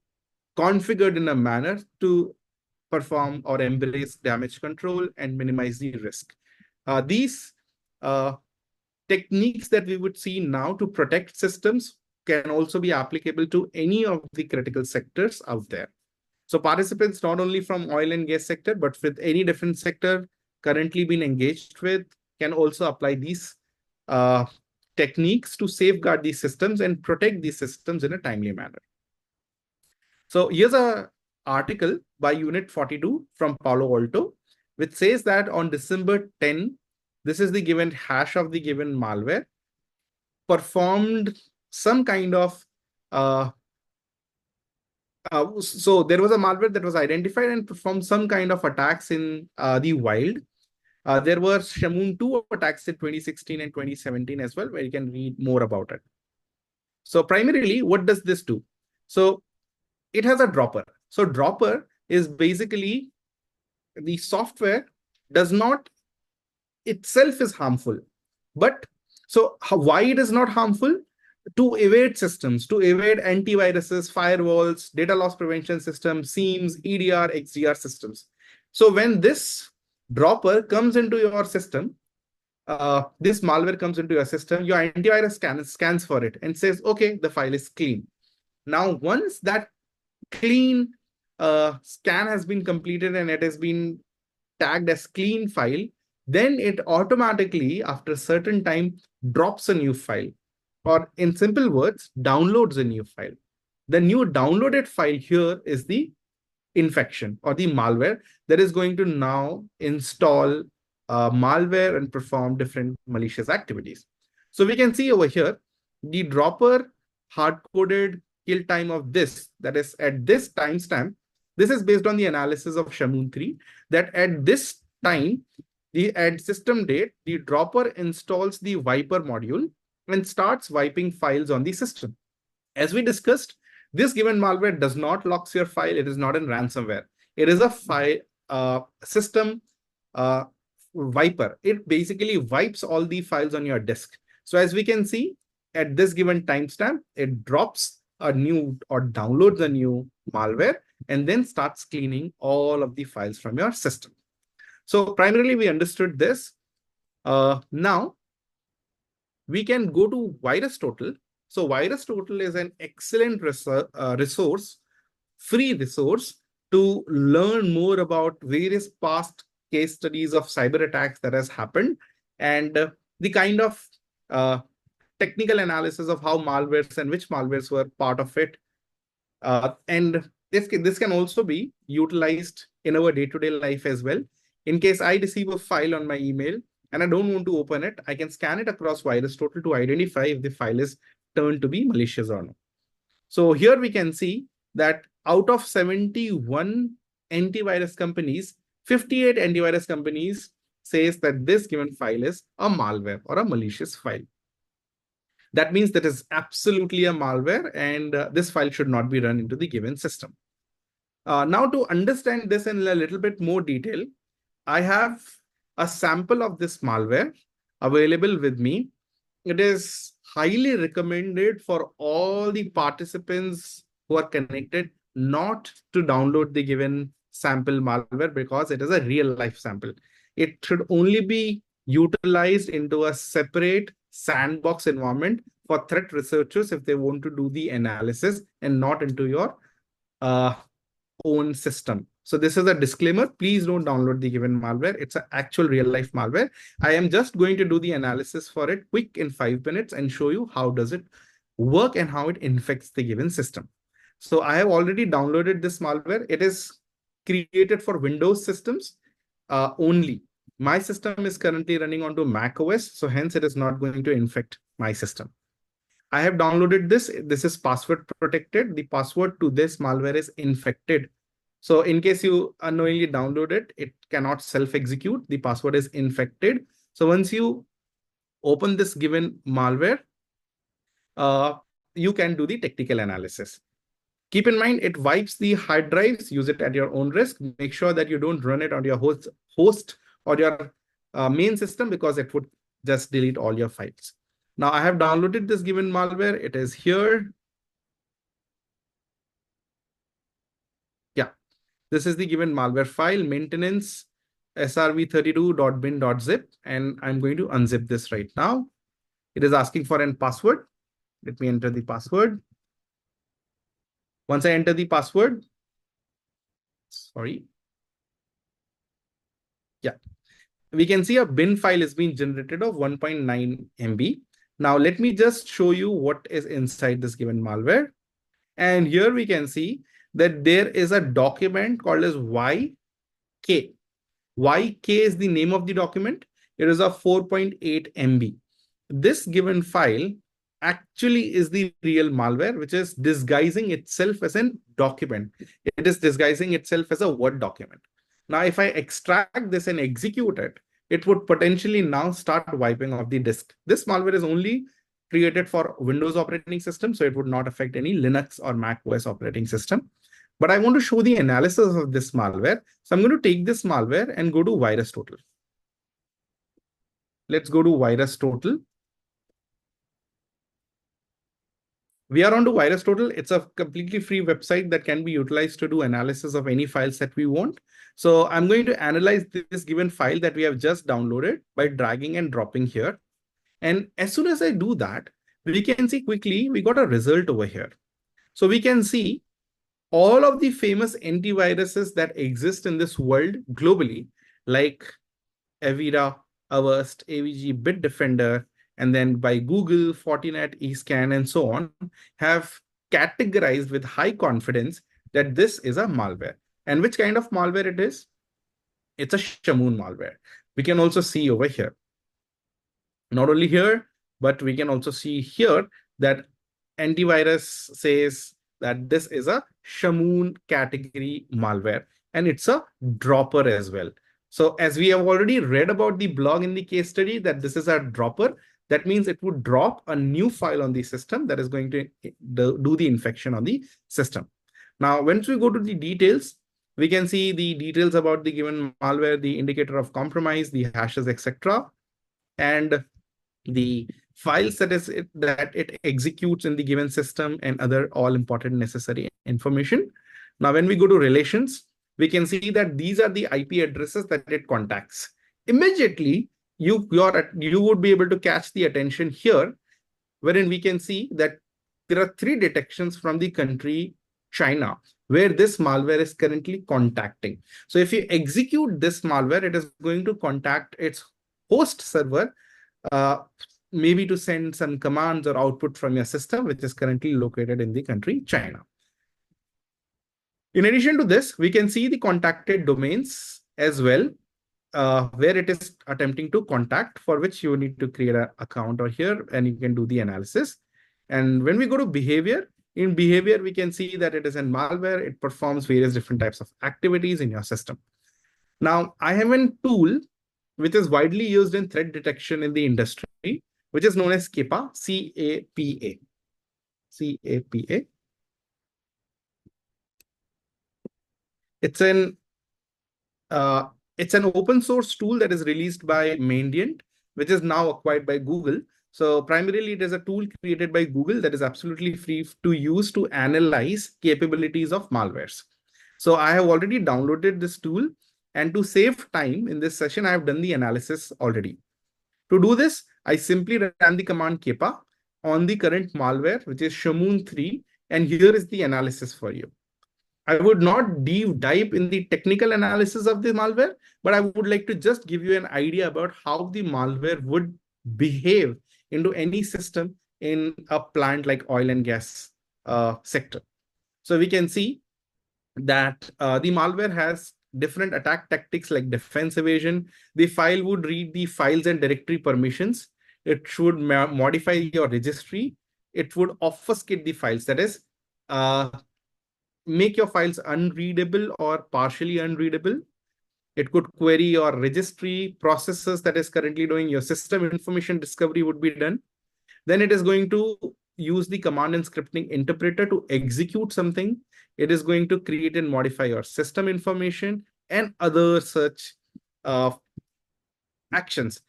configured in a manner to perform or embrace damage control and minimize the risk. These techniques that we would see now to protect systems can also be applicable to any of the critical sectors out there. So participants not only from oil and gas sector, but with any different sector currently being engaged with can also apply these techniques to safeguard these systems and protect these systems in a timely manner. So here's an article by Unit 42 from Palo Alto, which says that on December 10, this is the given hash of the given malware, performed some kind of so there was a malware that was identified and performed some kind of attacks in the wild. There were Shamoon 2 attacks in 2016 and 2017 as well, where you can read more about it. So primarily, what does this do? So it has a dropper. So dropper is basically the software does not itself is harmful. But so why it is not harmful? To evade systems, to evade antiviruses, firewalls, data loss prevention systems, SIEMs, EDR, XDR systems. So when this dropper comes into your system, this malware comes into your system, your antivirus scans for it and says, okay, the file is clean. Now, once that clean scan has been completed and it has been tagged as clean file, then it automatically, after a certain time, drops a new file. Or in simple words, downloads a new file. The new downloaded file here is the infection or the malware that is going to now install malware and perform different malicious activities. So we can see over here, the dropper hard-coded kill time of this, that is at this timestamp. This is based on the analysis of Shamoon 3, that at this time, at system date, the dropper installs the wiper module and starts wiping files on the system. As we discussed, this given malware does not lock your file. It is not in ransomware. It is a file system wiper. It basically wipes all the files on your disk. So as we can see, at this given timestamp, it drops a new or downloads a new malware and then starts cleaning all of the files from your system. So primarily we understood this. Now we can go to VirusTotal. So VirusTotal is an excellent resource, free resource to learn more about various past case studies of cyber attacks that has happened and the kind of technical analysis of how malwares and which malwares were part of it. And this can also be utilized in our day-to-day life as well. In case I receive a file on my email and I don't want to open it, I can scan it across VirusTotal to identify if the file is turned to be malicious or not. So here we can see that out of 71 antivirus companies, 58 antivirus companies says that this given file is a malware or a malicious file. That means that is absolutely a malware and this file should not be run into the given system. Now to understand this in a little bit more detail, I have a sample of this malware available with me. It is highly recommended for all the participants who are connected not to download the given sample malware because it is a real life sample. It should only be utilized into a separate sandbox environment for threat researchers if they want to do the analysis and not into your own system. So this is a disclaimer. Please don't download the given malware. It's an actual real life malware. I am just going to do the analysis for it quick in 5 minutes and show you how does it work and how it infects the given system. So I have already downloaded this malware. It is created for Windows systems only. My system is currently running onto Mac OS, so hence it is not going to infect my system. I have downloaded this. This is password protected. The password to this malware is infected. So in case you unknowingly download it, it cannot self-execute. The password is infected. So once you open this given malware, you can do the technical analysis. Keep in mind, it wipes the hard drives. Use it at your own risk. Make sure that you don't run it on your host or your main system, because it would just delete all your files. Now I have downloaded this given malware. It is here. Yeah, this is the given malware file, maintenance srv32.bin.zip, and I'm going to unzip this right now. It is asking for a password. Let me enter the password. Once I enter the password, sorry. Yeah, we can see a bin file is being generated of 1.9 MB. Now let me just show you what is inside this given malware. And here we can see that there is a document called as YK. YK is the name of the document. It is a 4.8 MB. This given file actually is the real malware, which is disguising itself as a document. It is disguising itself as a Word document. Now, if I extract this and execute it, it would potentially now start wiping off the disk. This malware is only created for Windows operating system, so it would not affect any Linux or Mac OS operating system. But I want to show the analysis of this malware. So I'm going to take this malware and go to VirusTotal. Let's go to VirusTotal. We are on to VirusTotal. It's a completely free website that can be utilized to do analysis of any files that we want. So I'm going to analyze this given file that we have just downloaded by dragging and dropping here. And as soon as I do that, we can see quickly, we got a result over here. So we can see all of the famous antiviruses that exist in this world globally, like Avira, Avast, AVG, Bitdefender, and then by Google, Fortinet, eScan, and so on, have categorized with high confidence that this is a malware. And which kind of malware it is? It's a Shamoon malware. We can also see over here. Not only here, but we can also see here that antivirus says that this is a Shamoon category malware, and it's a dropper as well. So as we have already read about the blog in the case study that this is a dropper, that means it would drop a new file on the system that is going to do the infection on the system. Now, once we go to the details, we can see the details about the given malware, the indicator of compromise, the hashes, etc., and the files that it executes in the given system, and other all important necessary information. Now, when we go to relations, we can see that these are the IP addresses that it contacts. Immediately, you would be able to catch the attention here, wherein we can see that there are 3 detections from the country China, where this malware is currently contacting. So if you execute this malware, it is going to contact its host server, maybe to send some commands or output from your system, which is currently located in the country China. In addition to this, we can see the contacted domains as well, where it is attempting to contact, for which you need to create an account over here, and you can do the analysis. And when we go to behavior, in behavior, we can see that it is a malware. It performs various different types of activities in your system. Now, I have a tool which is widely used in threat detection in the industry, which is known as CAPA, C-A-P-A. C-A-P-A. It's an open source tool that is released by Mandiant, which is now acquired by Google. So primarily, it is a tool created by Google that is absolutely free to use to analyze capabilities of malwares. So I have already downloaded this tool, and to save time in this session, I have done the analysis already. To do this, I simply ran the command CAPA on the current malware, which is Shamoon 3, and here is the analysis for you. I would not dive in the technical analysis of the malware, but I would like to just give you an idea about how the malware would behave into any system in a plant like oil and gas sector. So we can see that the malware has different attack tactics like defense evasion. The file would read the files and directory permissions. it should modify your registry, it would obfuscate the files, that is, make your files unreadable or partially unreadable. It could query your registry processes that is currently doing your system information discovery would be done. Then it is going to use the command and scripting interpreter to execute something. It is going to create and modify your system information and other such actions.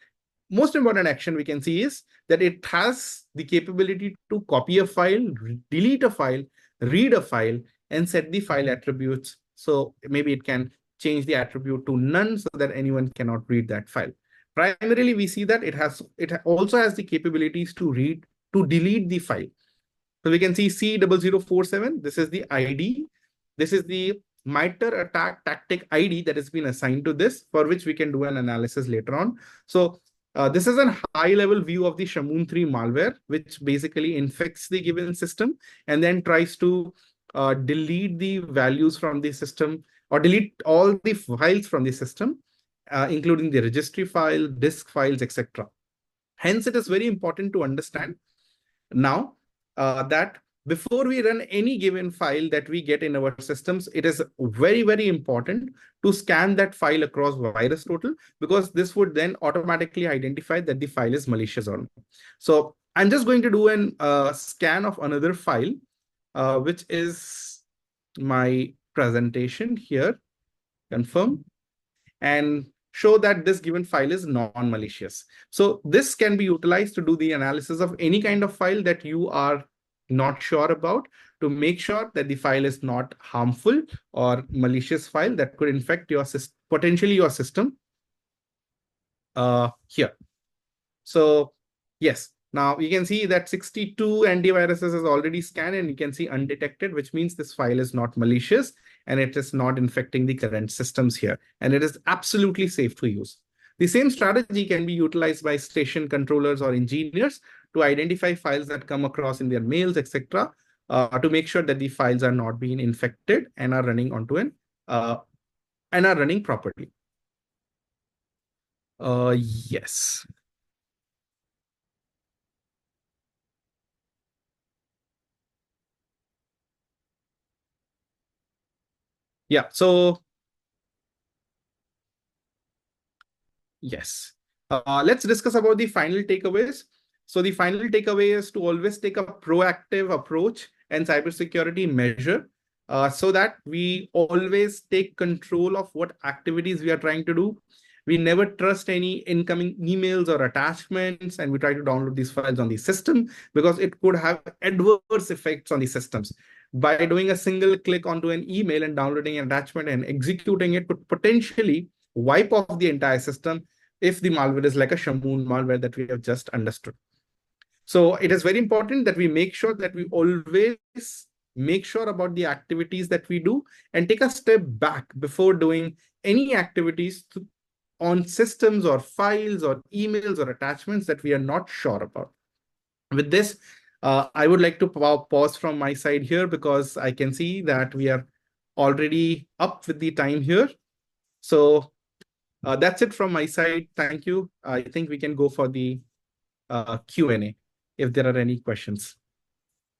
Most important action we can see is that it has the capability to copy a file, delete a file, read a file, and set the file attributes. So maybe it can change the attribute to none so that anyone cannot read that file. Primarily, we see that it also has the capabilities to delete the file. So we can see C0047. This is the ID. This is the MITRE attack tactic ID that has been assigned to this, for which we can do an analysis later on. So this is a high-level view of the Shamoon3 malware, which basically infects the given system and then tries to delete the values from the system or delete all the files from the system, including the registry file, disk files, etc. Hence, it is very important to understand now that before we run any given file that we get in our systems, it is very, very important to scan that file across VirusTotal, because this would then automatically identify that the file is malicious or not. So I'm just going to do an scan of another file, which is my presentation here, confirm, and show that this given file is non-malicious. So this can be utilized to do the analysis of any kind of file that you are not sure about, to make sure that the file is not harmful or malicious file that could infect your potentially your system here. So yes, now you can see that 62 antiviruses is already scanned and you can see undetected, which means this file is not malicious and it is not infecting the current systems here. And it is absolutely safe to use. The same strategy can be utilized by station controllers or engineers to identify files that come across in their mails, etc., to make sure that the files are not being infected and are running onto and are running properly. Yes. Yeah, so yes. Let's discuss about the final takeaways. So the final takeaway is to always take a proactive approach and cybersecurity measure so that we always take control of what activities we are trying to do. We never trust any incoming emails or attachments, and we try to download these files on the system because it could have adverse effects on the systems. By doing a single click onto an email and downloading an attachment and executing it could potentially wipe off the entire system if the malware is like a Shamoon malware that we have just understood. So it is very important that we make sure that we always make sure about the activities that we do and take a step back before doing any activities on systems or files or emails or attachments that we are not sure about. With this, I would like to pause from my side here because I can see that we are already up with the time here. So that's it from my side. Thank you. I think we can go for the Q&A if there are any questions.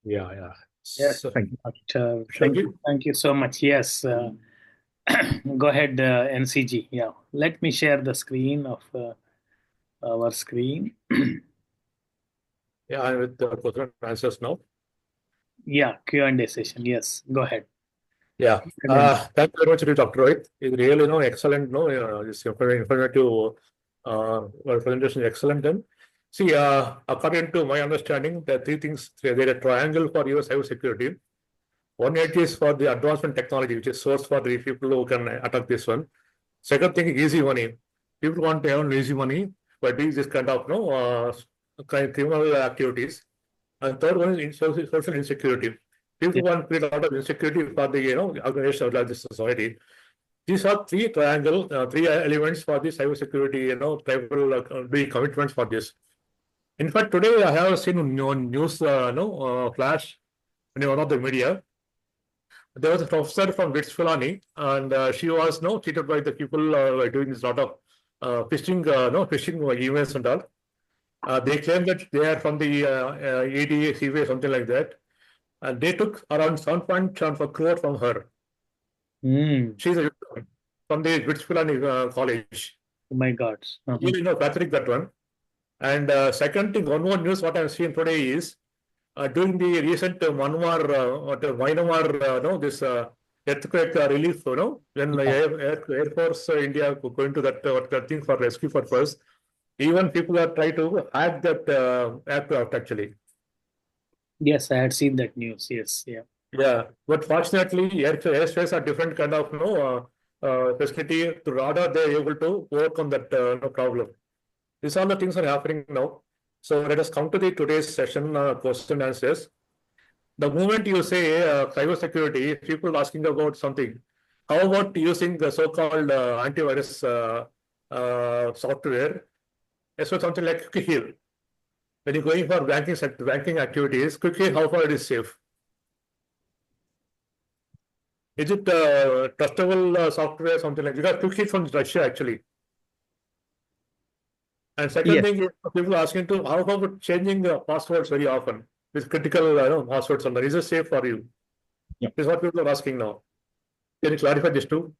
Yeah. Yes, So, thank you so much. Yes, go ahead, NCG. Yeah, let me share the screen of our screen. yeah, I'm with the question and answers now. Yeah, Q&A session. Yes, go ahead. Yeah. Thank you very much, Dr. Rohit. It's really excellent. This informative presentation is excellent. Then, see, according to my understanding, there are three things. There is a triangle for your cybersecurity. One edge is for the advancement technology, which is source for the people who can attack this one. Second thing, easy money. People want to earn easy money by doing this kind of criminal activities. And third one is social insecurity. People want to create a lot of insecurity for the organization of the society. These are three triangle, three elements for the cybersecurity, tribal doing commitments for this. In fact, today I have seen news, flash in one of the media. There was a professor from Wits Fulani, and she was cheated by the people doing this lot of phishing emails and all. They claim that they are from the EDA, CBA, something like that. And they took around 7.74 crore from her. She's from the Whitfield College. Oh my God. You know, Patrick, that one. And second thing, one more news what I'm seeing today is during the recent Myanmar, this earthquake relief, when Air Force India going to that thing for rescue purpose, even people are trying to hack that aircraft actually. Yes, I had seen that news. Yes, yeah. Yeah, but fortunately, airspace are different kind of facility to rather they're able to overcome that problem. These all the things are happening now. So let us come to the today's session question and answers. The moment you say cyber security, people asking about something. How about using the so-called antivirus software? So something like Quick Heal. When you're going for banking sector, banking activities, Quick Heal, how far it is safe? Is it trustable software, something like that? Because Quick Heal from Russia actually. And second thing is people asking to how about changing the passwords very often with critical passwords on that. Is it safe for you? Yeah. This is what people are asking now. Can you clarify this too?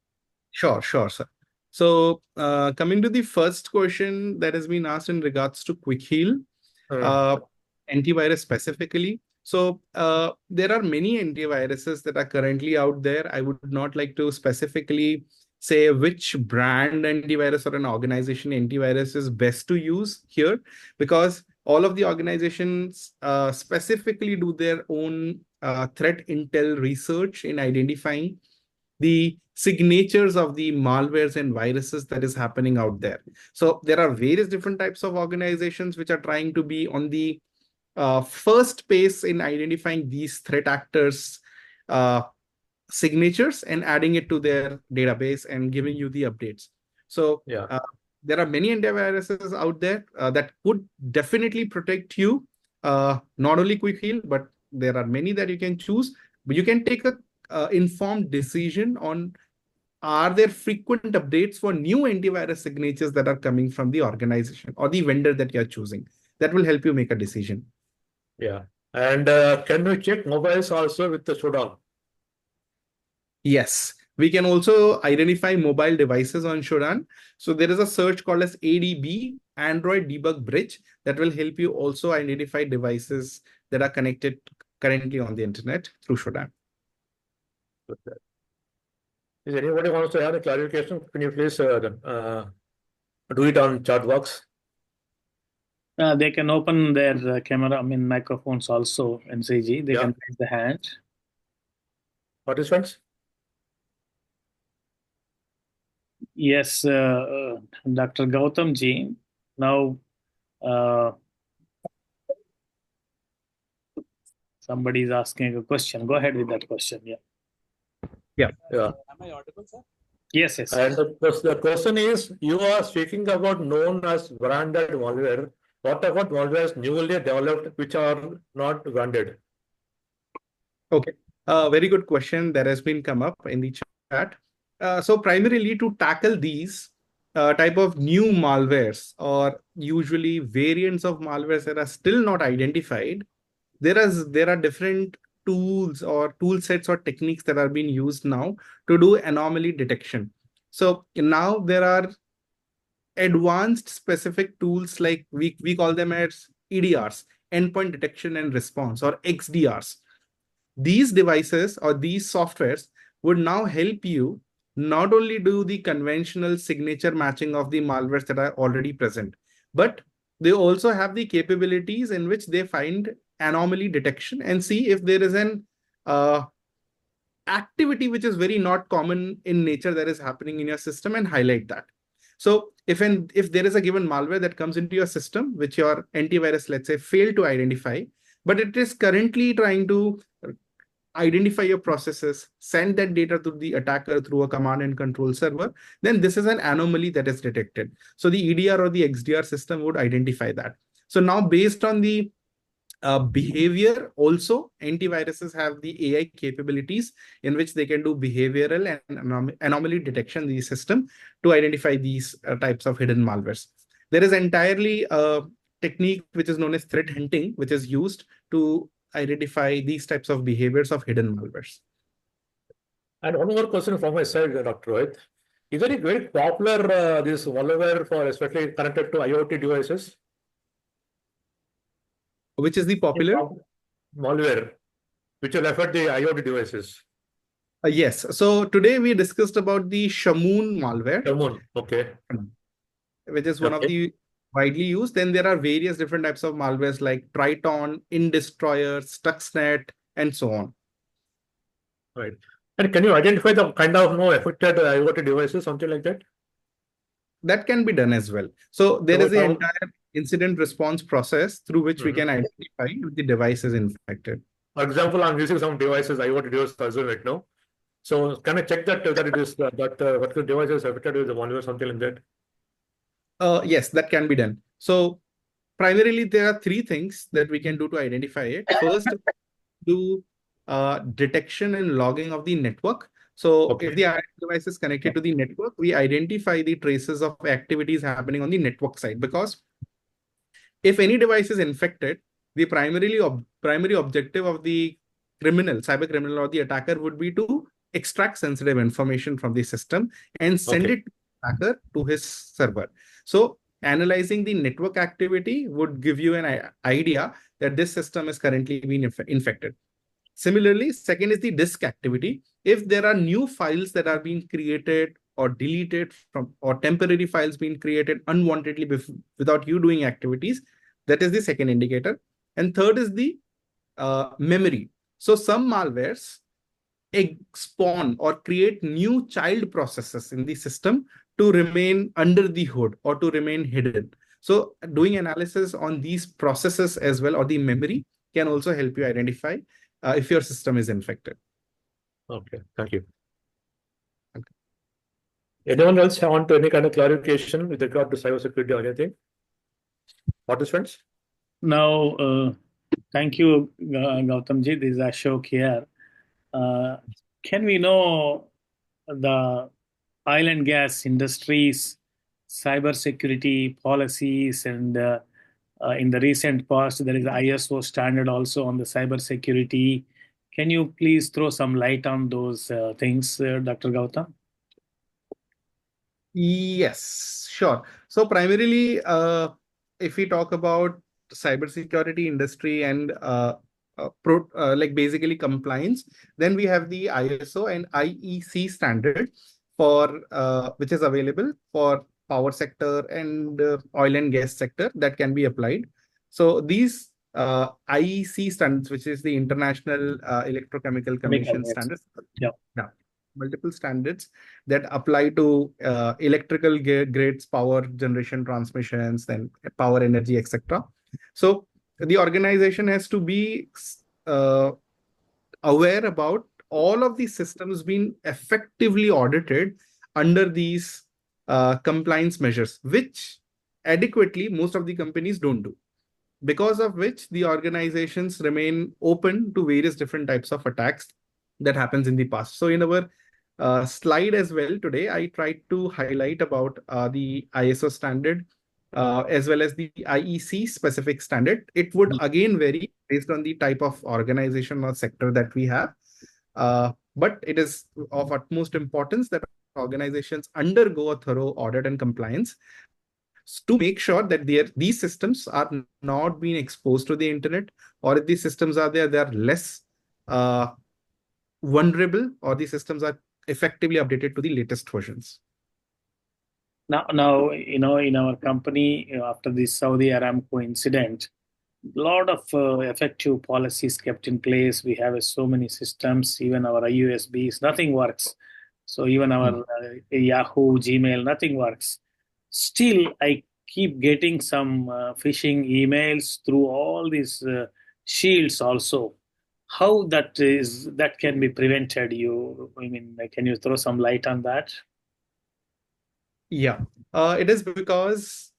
Sure, sir. So coming to the first question that has been asked in regards to Quick Heal, antivirus specifically. So there are many antiviruses that are currently out there. I would not like to specifically say which brand antivirus or an organization antivirus is best to use here, because all of the organizations specifically do their own threat intel research in identifying the signatures of the malwares and viruses that is happening out there. So there are various different types of organizations which are trying to be on the first pace in identifying these threat actors' signatures and adding it to their database and giving you the updates. So there are many antiviruses out there that could definitely protect you, not only Quick Heal, but there are many that you can choose. But you can take a informed decision on are there frequent updates for new antivirus signatures that are coming from the organization or the vendor that you're choosing. That will help you make a decision. Yeah. And can we check mobiles also with the showdown? Yes. We can also identify mobile devices on Shodan. So there is a search called as ADB, Android Debug Bridge, that will help you also identify devices that are connected currently on the internet through Shodan. Is anybody wants to have a clarification? Can you please do it on chat box? They can open their camera, microphones also, NCG. They can raise the hand. Participants? Yes, Dr. Gautam ji. Now, somebody is asking a question. Go ahead with that question. Yeah. Am I audible, sir? Yes. And the question is, you are speaking about known as branded malware. What about malwares newly developed which are not branded? Okay. Very good question that has been come up in the chat. So primarily to tackle these type of new malwares or usually variants of malwares that are still not identified, there are different tools or tool sets or techniques that are being used now to do anomaly detection. So now there are advanced specific tools like we call them as EDRs, endpoint detection and response, or XDRs. These devices or these softwares would now help you not only do the conventional signature matching of the malwares that are already present, but they also have the capabilities in which they find anomaly detection and see if there is an activity which is very not common in nature that is happening in your system and highlight that. So if there is a given malware that comes into your system, which your antivirus, let's say, failed to identify, but it is currently trying to identify your processes, send that data to the attacker through a command and control server, then this is an anomaly that is detected. So the EDR or the XDR system would identify that. So now based on the behavior, also antiviruses have the AI capabilities in which they can do behavioral and anomaly detection in the system to identify these types of hidden malwares. There is entirely a technique which is known as threat hunting, which is used to identify these types of behaviors of hidden malwares. And one more question from my side, Dr. Rohit. Is there a very popular this malware for especially connected to IoT devices? Which is the popular? Malware, which will affect the IoT devices. Yes. So today we discussed about the Shamoon malware. Shamoon, okay. Which is one of the widely used. Then there are various different types of malwares like Triton, InDestroyer, Stuxnet, and so on. Right. And can you identify the kind of affected IoT devices, something like that? That can be done as well. So there is an entire incident response process through which we can identify if the device is infected. For example, I'm using some devices, IoT devices, assume it now. So can I check that whether it is that particular device is affected with the malware, something like that? Yes, that can be done. So primarily, there are three things that we can do to identify it. First, do detection and logging of the network. So if the IoT device is connected to the network, we identify the traces of activities happening on the network side. Because if any device is infected, the primary objective of the cyber criminal or the attacker would be to extract sensitive information from the system and send it to the attacker to his server. So analyzing the network activity would give you an idea that this system is currently being infected. Similarly, second is the disk activity. If there are new files that are being created or deleted from, or temporary files being created unwantedly without you doing activities, that is the second indicator. And third is the memory. So some malwares spawn or create new child processes in the system to remain under the hood or to remain hidden. So doing analysis on these processes as well, or the memory, can also help you identify if your system is infected. Okay, thank you. Okay. Anyone else want any kind of clarification with regard to cybersecurity or anything? Participants? Now, thank you, Gautamji. This is Ashok here. Can we know the oil and gas industries, cybersecurity policies, and in the recent past, there is ISO standard also on the cybersecurity. Can you please throw some light on those things, Dr. Gautam? Yes, sure. So primarily, if we talk about cybersecurity industry and like basically compliance, then we have the ISO and IEC standard for which is available for power sector and oil and gas sector that can be applied. So these IEC standards, which is the International Electrochemical Commission standards, multiple standards that apply to electrical grades, power generation, transmissions, then power energy, etc. So the organization has to be aware about all of these systems being effectively audited under these compliance measures, which adequately most of the companies don't do. Because of which the organizations remain open to various different types of attacks that happens in the past. So in our slide as well today, I tried to highlight about the ISO standard as well as the IEC specific standard. It would again vary based on the type of organization or sector that we have. But it is of utmost importance that organizations undergo a thorough audit and compliance to make sure that these systems are not being exposed to the internet, or if these systems are there, they are less vulnerable, or the systems are effectively updated to the latest versions. Now, in our company, after this Saudi Aramco incident, a lot of effective policies kept in place. We have so many systems, even our IUSBs, nothing works. So even our Yahoo, Gmail, nothing works. Still, I keep getting some phishing emails through all these shields also. How that can be prevented? Can you throw some light on that? Yeah, it is because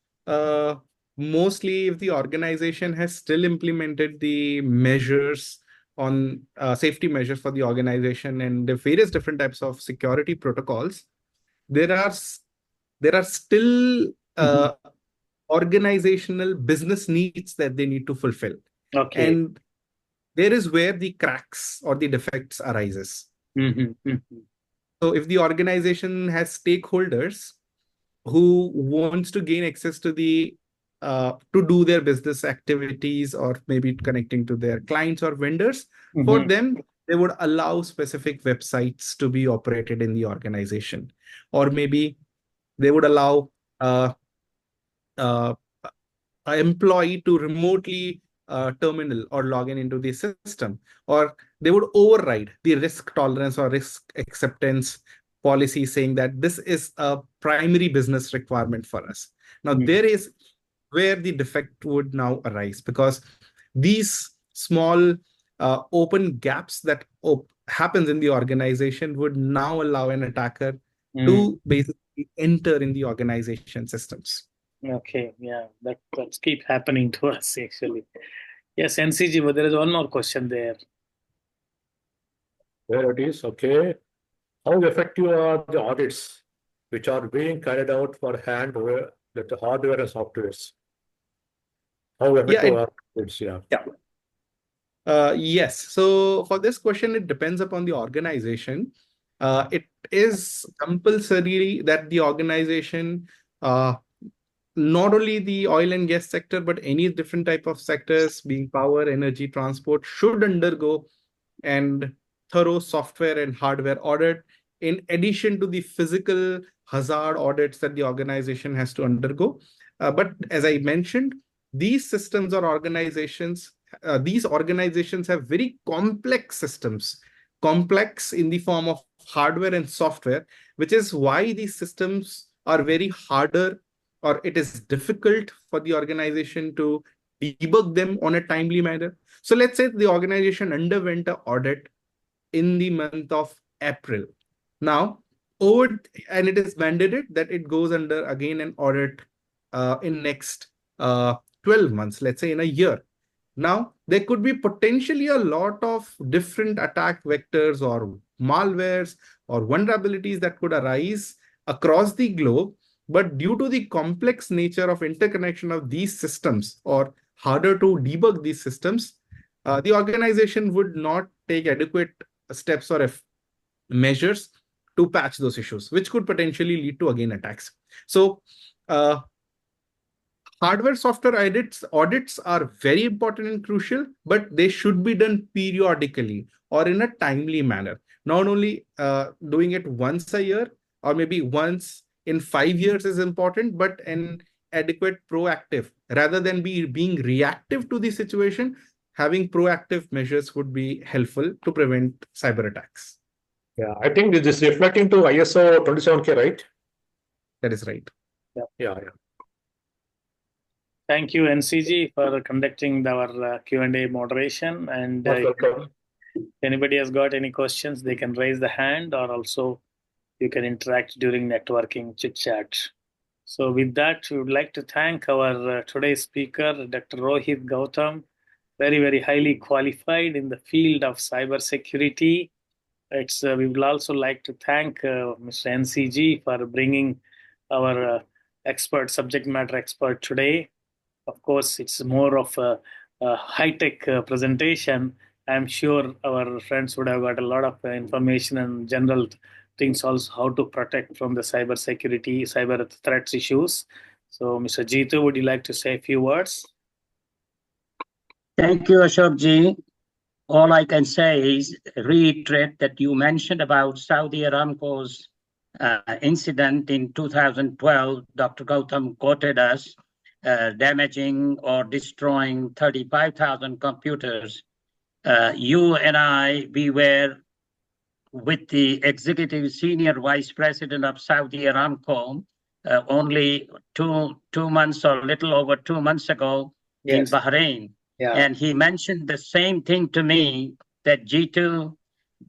mostly if the organization has still implemented the measures on safety measures for the organization and the various different types of security protocols, there are still organizational business needs that they need to fulfill. Okay. And there is where the cracks or the defects arises. So if the organization has stakeholders who wants to gain access to the to do their business activities, or maybe connecting to their clients or vendors, for them, they would allow specific websites to be operated in the organization, or maybe they would allow an employee to remotely terminal or log in into the system, or they would override the risk tolerance or risk acceptance policy, saying that this is a primary business requirement for us. Now, there is where the defect would now arise, because these small open gaps that happens in the organization would now allow an attacker to basically enter in the organization systems. Okay, yeah, that's keep happening to us actually. Yes, NCG, but there is one more question there. There it is. Okay. How effective are the audits which are being carried out for hardware and softwares? How effective are audits? Yeah. Yes. So for this question, it depends upon the organization. It is compulsory that the organization, not only the oil and gas sector, but any different type of sectors, being power, energy, transport, should undergo and thorough software and hardware audit, in addition to the physical hazard audits that the organization has to undergo. But as I mentioned, these systems or organizations, these organizations have very complex systems, complex in the form of hardware and software, which is why these systems are very harder, or it is difficult for the organization to debug them on a timely manner. So let's say the organization underwent an audit in the month of April. Now, and it is mandated that it goes under again an audit in next 12 months, let's say in a year. Now, there could be potentially a lot of different attack vectors or malwares or vulnerabilities that could arise across the globe. But due to the complex nature of interconnection of these systems, or harder to debug these systems, the organization would not take adequate steps or measures to patch those issues, which could potentially lead to again attacks. So hardware software audits are very important and crucial, but they should be done periodically or in a timely manner. Not only doing it once a year or maybe once in 5 years is important, but an adequate proactive, rather than being reactive to the situation, having proactive measures would be helpful to prevent cyber attacks. Yeah, I think this is reflecting to ISO 27K, right? That is right. Yeah. Thank you, NCG, for conducting our Q&A moderation. And if anybody has got any questions, they can raise the hand, or also you can interact during networking chit chat. So with that, we would like to thank our today's speaker, Dr. Rohit Gautam, very, very highly qualified in the field of cybersecurity. We would also like to thank Mr. NCG for bringing our subject matter expert today. Of course, it's more of a high-tech presentation. I'm sure our friends would have got a lot of information and general things also, how to protect from the cyber threats issues. So, Mr. Jitu, would you like to say a few words? Thank you, Ashok ji. All I can say is reiterate that you mentioned about Saudi Aramco's incident in 2012. Dr. Gautam quoted us damaging or destroying 35,000 computers. You and I, we were with the executive senior vice president of Saudi Aramco only two months or a little over 2 months ago in Bahrain. Yeah. And he mentioned the same thing to me, that G2,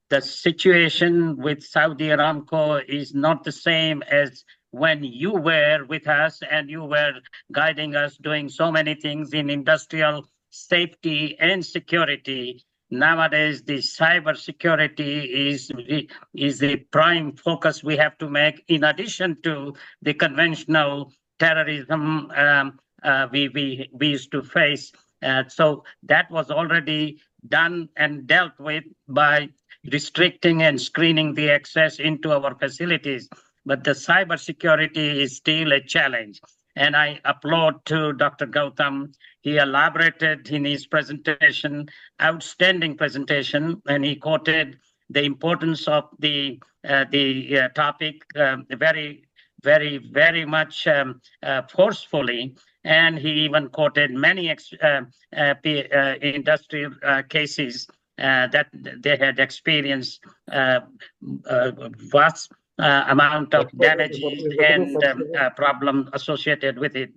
the situation with Saudi Aramco is not the same as when you were with us and you were guiding us, doing so many things in industrial safety and security. Nowadays, the cyber security is the prime focus we have to make, in addition to the conventional terrorism we used to face. So that was already done and dealt with by restricting and screening the access into our facilities. But the cybersecurity is still a challenge. And I applaud to Dr. Gautam. He elaborated in his presentation, outstanding presentation, and he quoted the importance of the topic very much forcefully. And he even quoted many industrial cases that they had experienced vast amount of damages and problem associated with it,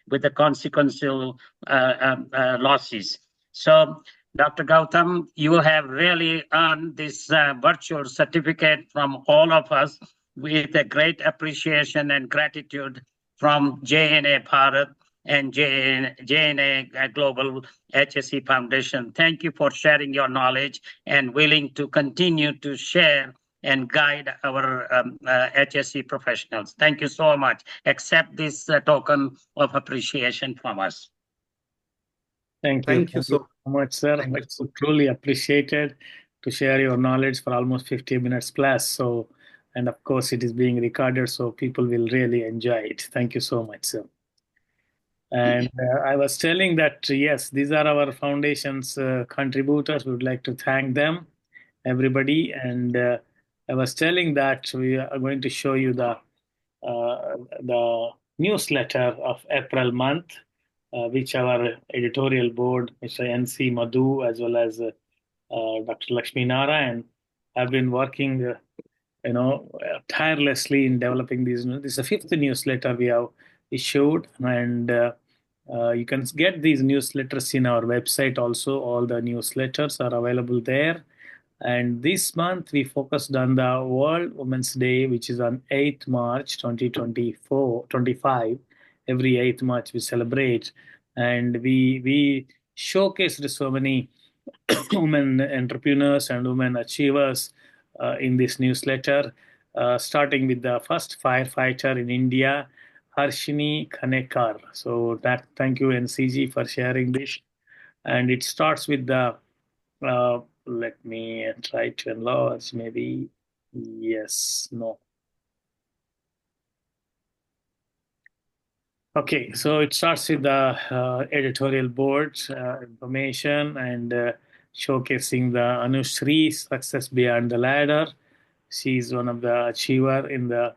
with the consequential losses. So, Dr. Gautam, you have really earned this virtual certificate from all of us with a great appreciation and gratitude from J&A Bharat and J&A Global HSE Foundation. Thank you for sharing your knowledge and willing to continue to share and guide our HSE professionals. Thank you so much. Accept this token of appreciation from us. Thank you. Thank you so much, sir. It's truly appreciated to share your knowledge for almost 50 minutes plus. So, and of course, it is being recorded, so people will really enjoy it. Thank you so much, sir. And I was telling that, yes, these are our foundation's contributors. We would like to thank them, everybody. And I was telling that we are going to show you the newsletter of April month, which our editorial board, Mr. N.C. Madhu, as well as Dr. Lakshmi Narayan, have been working, tirelessly in developing these. This is the fifth newsletter we have issued, and you can get these newsletters in our website also. All the newsletters are available there. And this month we focused on the World Women's Day, which is on 8th March 2025. Every 8th March we celebrate. And we showcased so many women entrepreneurs and women achievers in this newsletter, starting with the first firefighter in India, Harshini Khanekar. So thank you, NCG, for sharing this. And it starts with the let me try to enlarge, maybe. Yes, no. Okay, so it starts with the editorial board information and showcasing the Anushri Success Beyond the Ladder. She's one of the achiever in the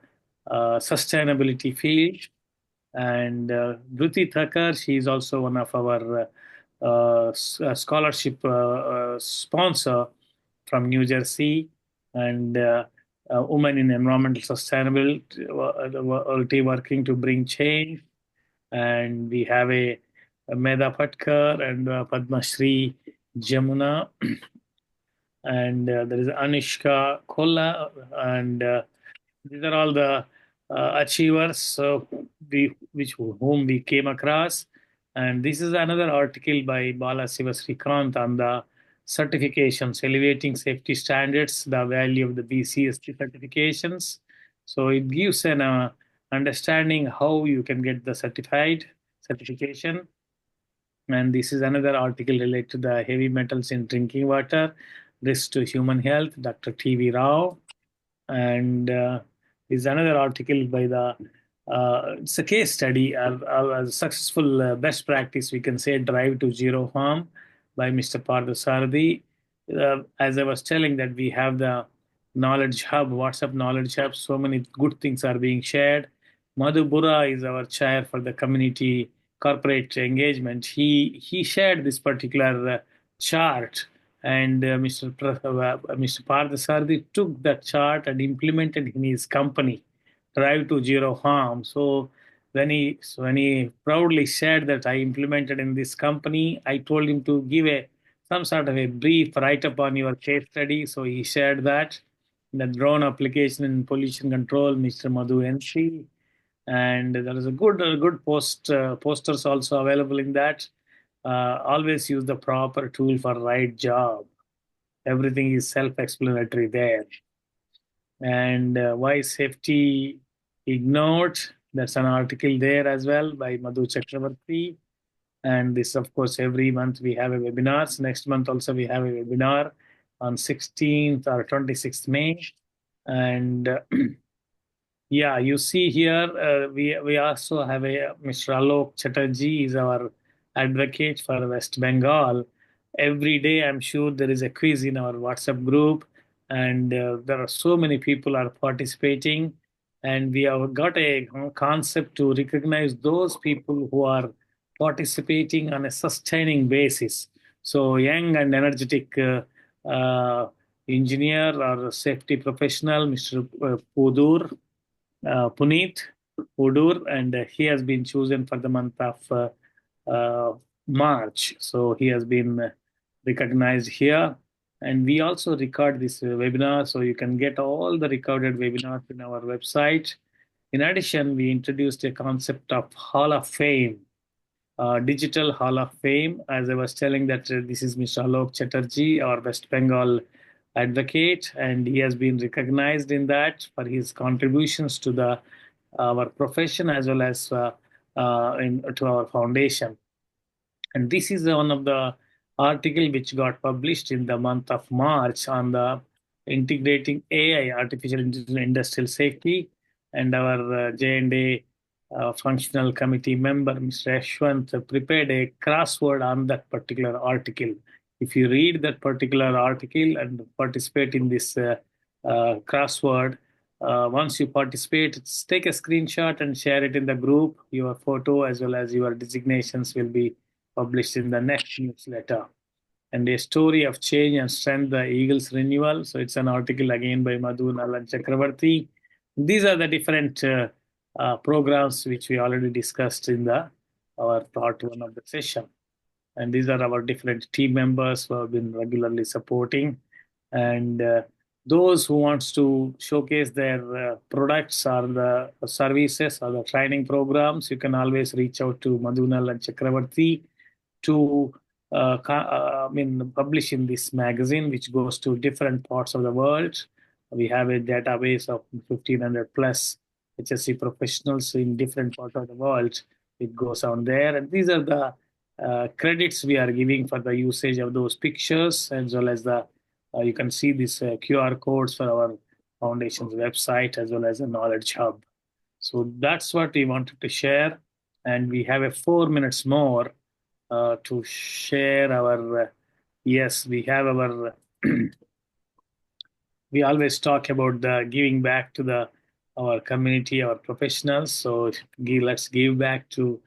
sustainability field. And Dhruti Thakkar, she is also one of our scholarship sponsor from New Jersey, and women in environmental sustainability working to bring change. And we have a Medha Patkar and Padma Shri Jamuna, and there is Anushka Kolla, and these are all the achievers whom we came across. And this is another article by Bala Srikant on the certifications, elevating safety standards, the value of the BCST certifications. So it gives an understanding how you can get the certification. And this is another article related to the heavy metals in drinking water, risk to human health, Dr. T.V. Rao. And is another article by the it's a case study of a successful best practice, we can say, drive to zero harm by Mr. Parthasarathi. As I was telling that we have the knowledge hub, WhatsApp knowledge hub, so many good things are being shared. Madhu Bura is our chair for the community corporate engagement. He shared this particular chart, and Mr. Parthasarathi took that chart and implemented in his company, Drive to Zero Harm. So when he proudly said that I implemented in this company, I told him to give some sort of a brief write-up on your case study. So he shared that. The drone application in pollution control, Mr. Madhu NC. And there is a good posters also available in that. Always use the proper tool for right job. Everything is self-explanatory there. And why safety ignored? That's an article there as well by Madhu Chakravarti. And this, of course, every month we have a webinar. So next month also we have a webinar on 16th or 26th May. And yeah, you see here, we also have a Mr. Alok Chatterjee is our advocate for West Bengal. Every day, I'm sure there is a quiz in our WhatsApp group, and there are so many people are participating. And we have got a concept to recognize those people who are participating on a sustaining basis. So young and energetic engineer or safety professional, Mr. Pudur, Puneet Udur, and he has been chosen for the month of March. So he has been recognized here. And we also record this webinar, so you can get all the recorded webinars in our website. In addition, we introduced a concept of Hall of Fame, Digital Hall of Fame. As I was telling that this is Mr. Alok Chatterjee, our West Bengal advocate, and he has been recognized in that for his contributions to the our profession as well as to our foundation. And this is one of the article which got published in the month of March on the integrating AI, artificial intelligence, industrial safety, and our J&A functional committee member, Mr. Ashwant, prepared a crossword on that particular article. If you read that particular article and participate in this crossword, once you participate, take a screenshot and share it in the group. Your photo as well as your designations will be published in the next newsletter. And a story of change and strength, the Eagles renewal. So it's an article again by Madhu Nalan Chakravarti. These are the different programs which we already discussed in our part one of the session. And these are our different team members who have been regularly supporting. And those who wants to showcase their products or the services or the training programs, you can always reach out to Madhunal and Chakravarti to publish in this magazine, which goes to different parts of the world. We have a database of 1,500 plus HSC professionals in different parts of the world. It goes on there. And these are the credits we are giving for the usage of those pictures, as well as the you can see these QR codes for our foundation's website as well as a knowledge hub. So that's what we wanted to share. And we have a 4 minutes more to share our, yes, we have our, we always talk about the giving back to our community, our professionals. So let's give back to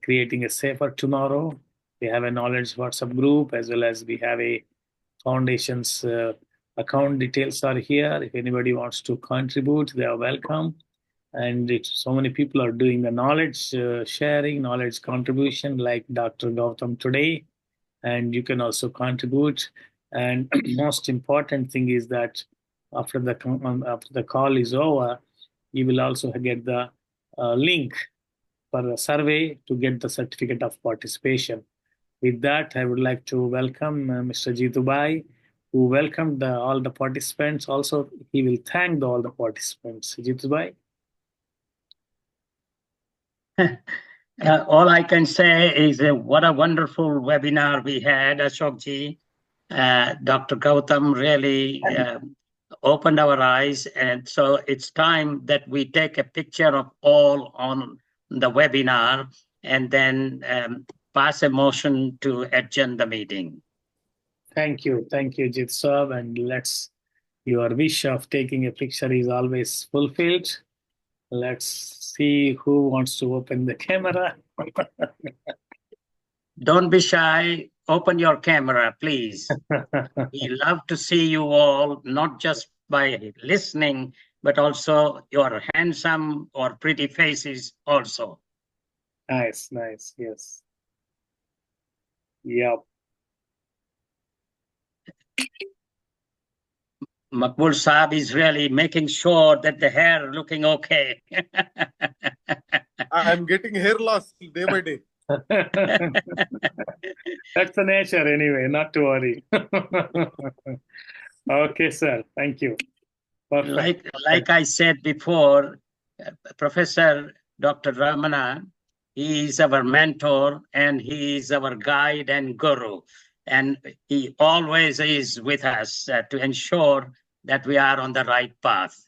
creating a safer tomorrow. We have a knowledge WhatsApp group as well as we have a foundation's account details are here. If anybody wants to contribute, they are welcome. And so many people are doing the knowledge sharing, knowledge contribution, like Dr. Gautam today. And you can also contribute. And most important thing is that after the call is over, you will also get the link for a survey to get the certificate of participation. With that, I would like to welcome Mr. Jitubai, who welcomed all the participants. Also, he will thank all the participants. Jitubai? All I can say is what a wonderful webinar we had, Ashokji. Dr. Gautam really opened our eyes. And so it's time that we take a picture of all on the webinar and then pass a motion to adjourn the meeting. Thank you, Jit Saab. And your wish of taking a picture is always fulfilled. Let's see who wants to open the camera. Don't be shy. Open your camera, please. We love to see you all, not just by listening, but also your handsome or pretty faces also. Nice, yes. Yep. Makbul Saab is really making sure that the hair looking okay. I'm getting hair loss day by day. That's the nature anyway, not to worry. Okay, sir. Thank you. Perfect. Like I said before, Professor Dr. Ramana. He is our mentor and he is our guide and guru. And he always is with us to ensure that we are on the right path.